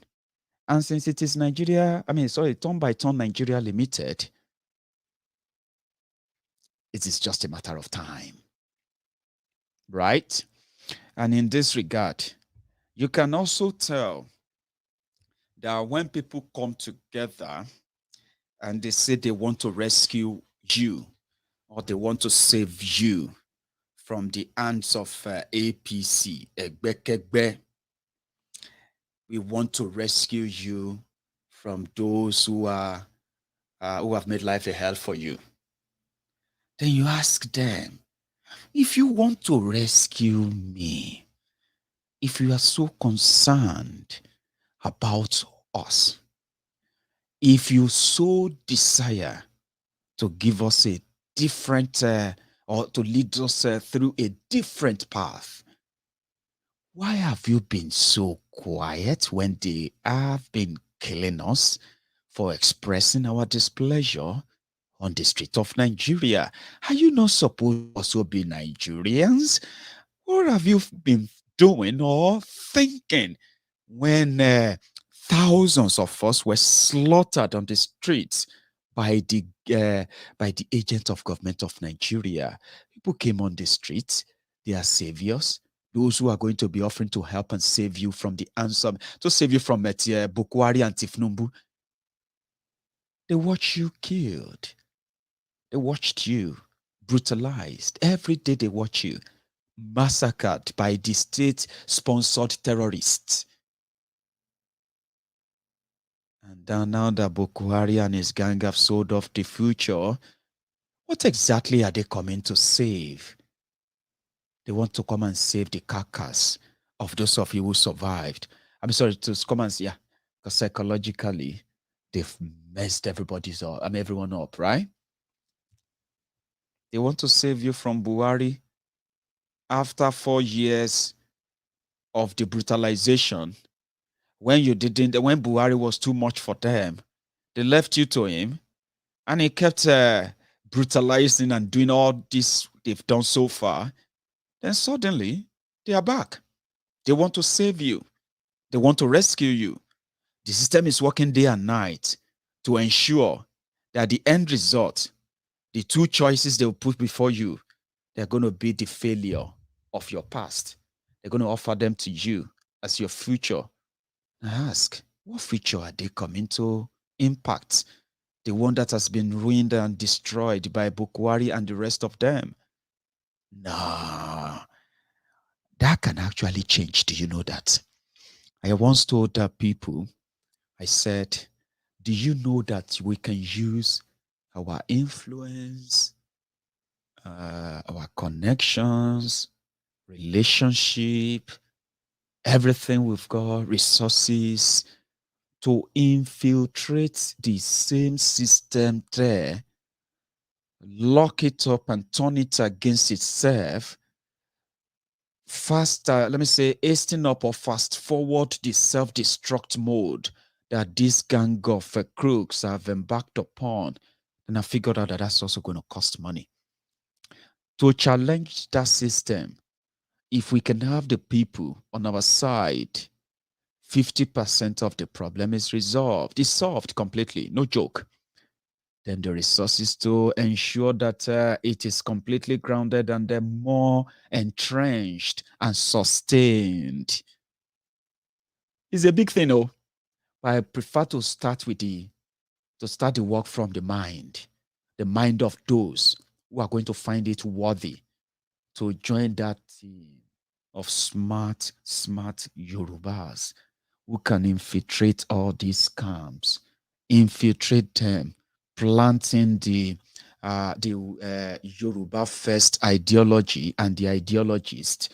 And since it is Turn by Turn Nigeria Limited, it is just a matter of time. Right? And in this regard, you can also tell that when people come together and they say they want to rescue you or they want to save you from the hands of APC, Egbekegbe, we want to rescue you from those who have made life a hell for you. Then you ask them, if you want to rescue me, if you are so concerned about us, if you so desire to give us a different or to lead us through a different path, why have you been so quiet when they have been killing us for expressing our displeasure on the street of Nigeria? Are you not supposed to also be Nigerians? What have you been doing or thinking when thousands of us were slaughtered on the streets by the agent of government of Nigeria? People came on the streets. They are saviors. Those who are going to be offering to help and save you from the answer, to save you from Bukwari and Tifnumbu. They watched you killed. They watched you brutalized. Every day they watch you massacred by the state-sponsored terrorists. And now that Bukwari and his gang have sold off the future, what exactly are they coming to save? They want to come and save the carcass of those of you who survived. To come and say, because psychologically, they've messed everyone up, right? They want to save you from Buhari after 4 years of the brutalization. When Buhari was too much for them, they left you to him, and he kept brutalizing and doing all this they've done so far. Then suddenly, they are back. They want to save you. They want to rescue you. The system is working day and night to ensure that the end result, the two choices they will put before you, they're going to be the failure of your past. They're going to offer them to you as your future. I ask, what future are they coming to impact? the one that has been ruined and destroyed by Bukwari and the rest of them. Nah, that can actually change. Do you know that? I once told people, I said, do you know that we can use our influence, our connections, relationship, everything we've got, resources, to infiltrate the same system there, lock it up and turn it against itself, faster, let me say, hasten up or fast forward the self-destruct mode that this gang of crooks have embarked upon. And I figured out that that's also going to cost money. To challenge that system, if we can have the people on our side, 50% of the problem is resolved. It's solved completely, no joke. Then the resources to ensure that it is completely grounded and then more entrenched and sustained. It's a big thing, though. But I prefer to start the work from the mind of those who are going to find it worthy to join that team of smart Yorubas who can infiltrate all these camps, infiltrate them, planting the Yoruba first ideology and the ideologists,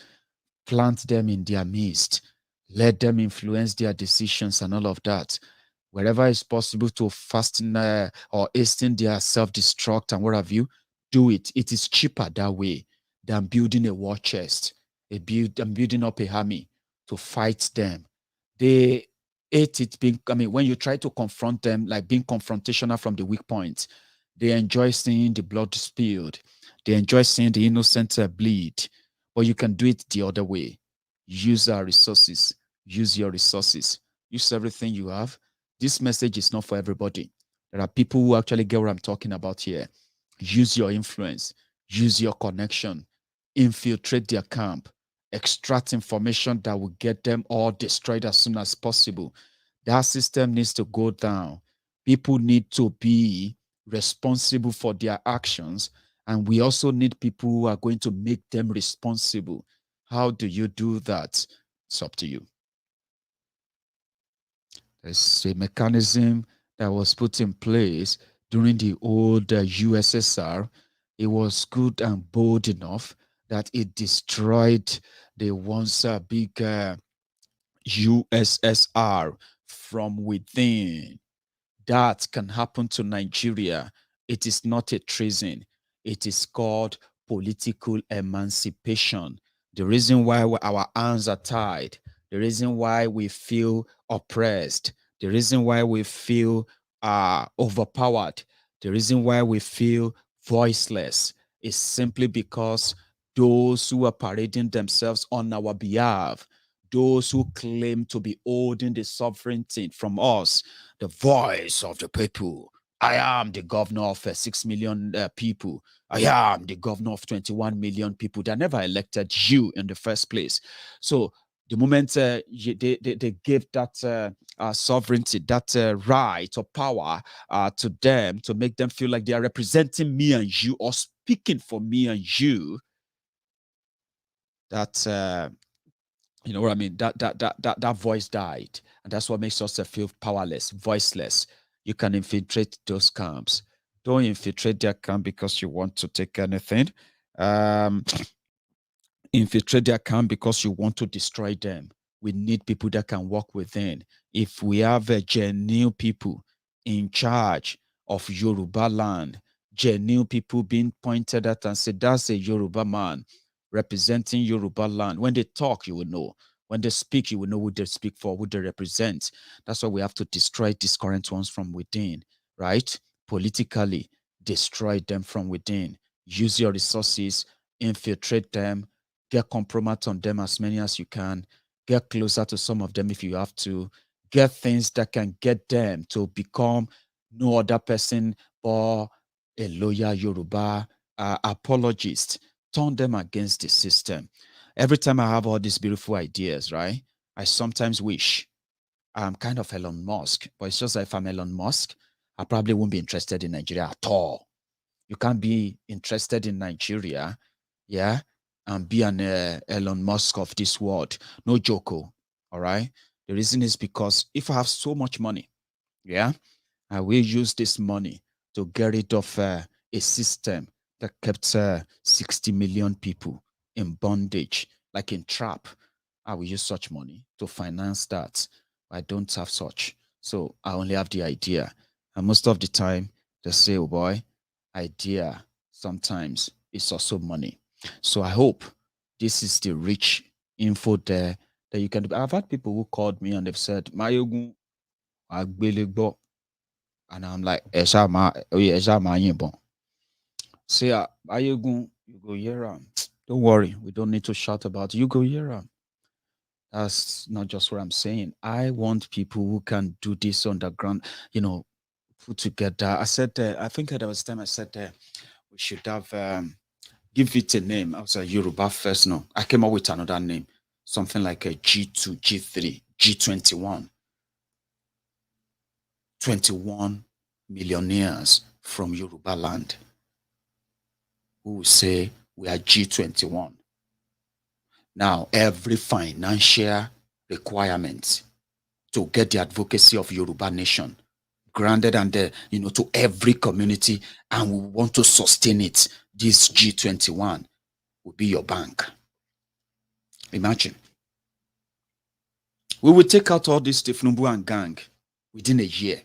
plant them in their midst, let them influence their decisions and all of that. Wherever it's possible to fasten or hasten their self-destruct and what have you, do it. It is cheaper that way than building a war chest, building up a army to fight them. They hate it being, when you try to confront them, like being confrontational from the weak point, they enjoy seeing the blood spilled. They enjoy seeing the innocent bleed. But you can do it the other way. Use our resources. Use your resources. Use everything you have. This message is not for everybody. There are people who actually get what I'm talking about here. Use your influence. Use your connection. Infiltrate their camp. Extract information that will get them all destroyed as soon as possible. That system needs to go down. People need to be responsible for their actions, and we also need people who are going to make them responsible. How do you do that? It's up to you. There's a mechanism that was put in place during the old USSR. It was good and bold enough that it destroyed the once big USSR from within. That can happen to Nigeria. It is not a treason. It is called political emancipation. The reason why our hands are tied, the reason why we feel oppressed, the reason why we feel overpowered, the reason why we feel voiceless is simply because those who are parading themselves on our behalf, those who claim to be holding the sovereignty from us, the voice of the people. I am the governor of 6 million people. I am the governor of 21 million people. They never elected you in the first place. So the moment they gave that sovereignty, that right or power to them to make them feel like they are representing me and you or speaking for me and you, that you know what I mean? That voice died, and that's what makes us feel powerless, voiceless. You can infiltrate those camps. Don't infiltrate their camp because you want to take anything. Infiltrate their camp because you want to destroy them. We need people that can work within. If we have genuine people in charge of Yoruba land, genuine people being pointed at and said, that's a Yoruba man representing Yoruba land. When they talk, you will know. When they speak, you will know who they speak for, who they represent. That's why we have to destroy these current ones from within, right? Politically, destroy them from within. Use your resources, infiltrate them, get compromise on them as many as you can, get closer to some of them if you have to, get things that can get them to become no other person but a loyal Yoruba apologist. Turn them against the system. Every time I have all these beautiful ideas, right, I sometimes wish I'm kind of Elon Musk, but it's just like if I'm Elon Musk, I probably won't be interested in Nigeria at all. You can't be interested in Nigeria, yeah, and be an Elon Musk of this world. No joke, all right? The reason is because if I have so much money, yeah, I will use this money to get rid of a system that kept 60 million people in bondage, like in trap. I will use such money to finance that. I don't have such. So I only have the idea. And most of the time, they say, oh boy, idea sometimes is also money. So I hope this is the rich info there that you can do. I've had people who called me and they've said, Maiyegun, Agbelegbo. And I'm like, Yinbon. Say, Maiyegun, you go hear am. Don't worry, we don't need to shout about it. You go hear am. That's not just what I'm saying. I want people who can do this underground, put together. I said, I think there was time I said we should have give it a name. I was a Yoruba first. No, I came up with another name, something like a G2, G3, G21. 21 millionaires from Yoruba land who will say we are G21. Now, every financial requirement to get the advocacy of Yoruba nation granted and to every community, and we want to sustain it, this G21 will be your bank. Imagine. We will take out all this Tifnumbu and gang within a year.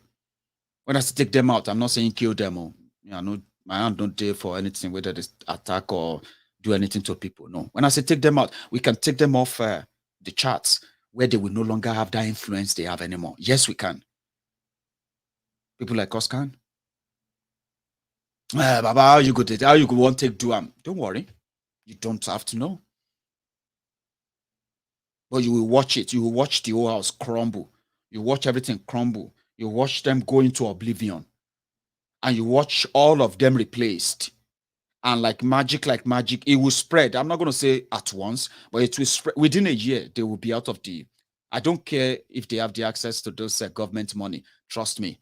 When I say take them out, I'm not saying kill them. My hand don't dare for anything, whether they attack or do anything to people. No. When I say take them out, we can take them off the charts where they will no longer have that influence they have anymore. Yes, we can. People like us can. Baba, how you go want to take Duam? Don't worry. You don't have to know. But you will watch it. You will watch the whole house crumble. You watch everything crumble. You watch them go into oblivion. And you watch all of them replaced. And like magic, it will spread. I'm not going to say at once, but it will spread. Within a year, they will be out of the... I don't care if they have the access to those government money. Trust me.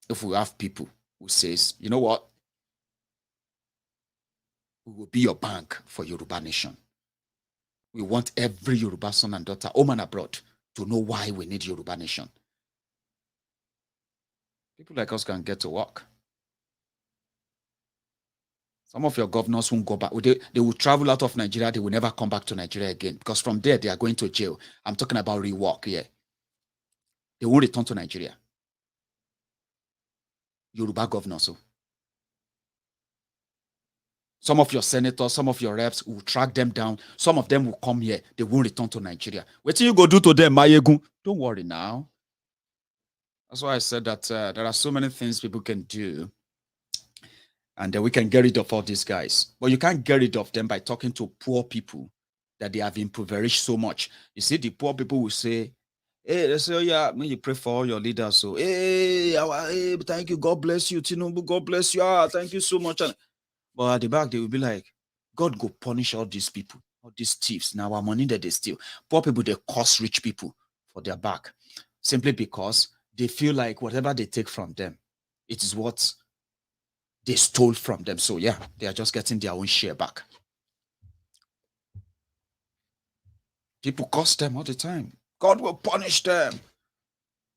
If we have people who says, you know what? We will be your bank for Yoruba nation. We want every Yoruba son and daughter, home and abroad, to know why we need Yoruba nation. People like us can get to work. Some of your governors won't go back. They will travel out of Nigeria. They will never come back to Nigeria again because from there, they are going to jail. I'm talking about rework here. They won't return to Nigeria. Yoruba governors. So. Some of your senators, some of your reps will track them down. Some of them will come here. They won't return to Nigeria. What you go do to them, Maiyegun? Don't worry now. That's why I said that there are so many things people can do. And then we can get rid of all these guys. But you can't get rid of them by talking to poor people that they have impoverished so much. You see, the poor people will say, hey, they say, oh yeah, when you pray for all your leaders. So, hey, thank you. God bless you. Tinubu, God bless you. Thank you so much. But at the back, they will be like, God go punish all these people, all these thieves. Now our money that they steal. Poor people, they cost rich people for their back. Simply because they feel like whatever they take from them, it is what they stole from them. So yeah, they are just getting their own share back. People cost them all the time. God will punish them.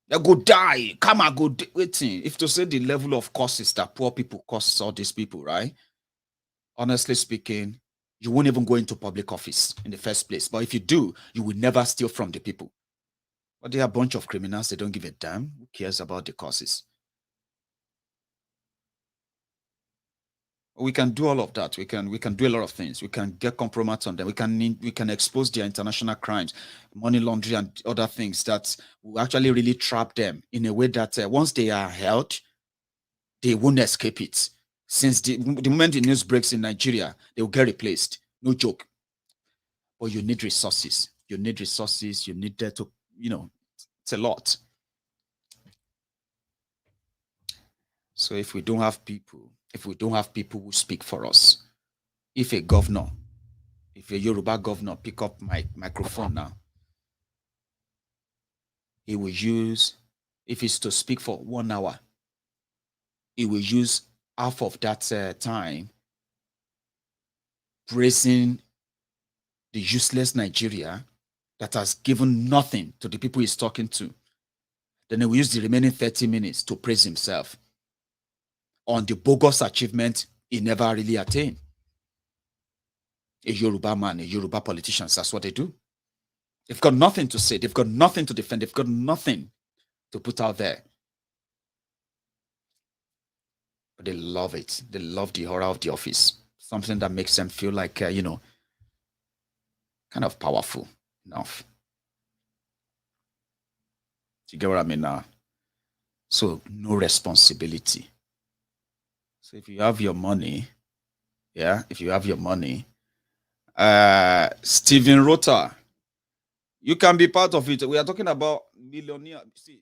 They go die. Come on, go waiting. If to say the level of costs that poor people cost all these people, right? Honestly speaking, you won't even go into public office in the first place. But if you do, you will never steal from the people. But they are a bunch of criminals. They don't give a damn. Who cares about the causes? We can do all of that. We can do a lot of things. We can get compromise on them. We can expose their international crimes, money laundering, and other things that will actually really trap them in a way that once they are held, they won't escape it. Since the moment the news breaks in Nigeria, they will get replaced. No joke. But you need resources. You need resources. You need that to, it's a lot. So if we don't have people who speak for us, if a Yoruba governor pick up my microphone now, he will use if it's to speak for 1 hour, he will use half of that time praising the useless Nigeria that has given nothing to the people he's talking to. Then he will use the remaining 30 minutes to praise himself on the bogus achievement he never really attained. A Yoruba man, a Yoruba politician, that's what they do. They've got nothing to say. They've got nothing to defend. They've got nothing to put out there. But they love it. They love the horror of the office. Something that makes them feel like, kind of powerful enough. Do you get what I mean now? So no responsibility. So if you have your money, Stephen Rota, you can be part of it. We are talking about millionaire. See,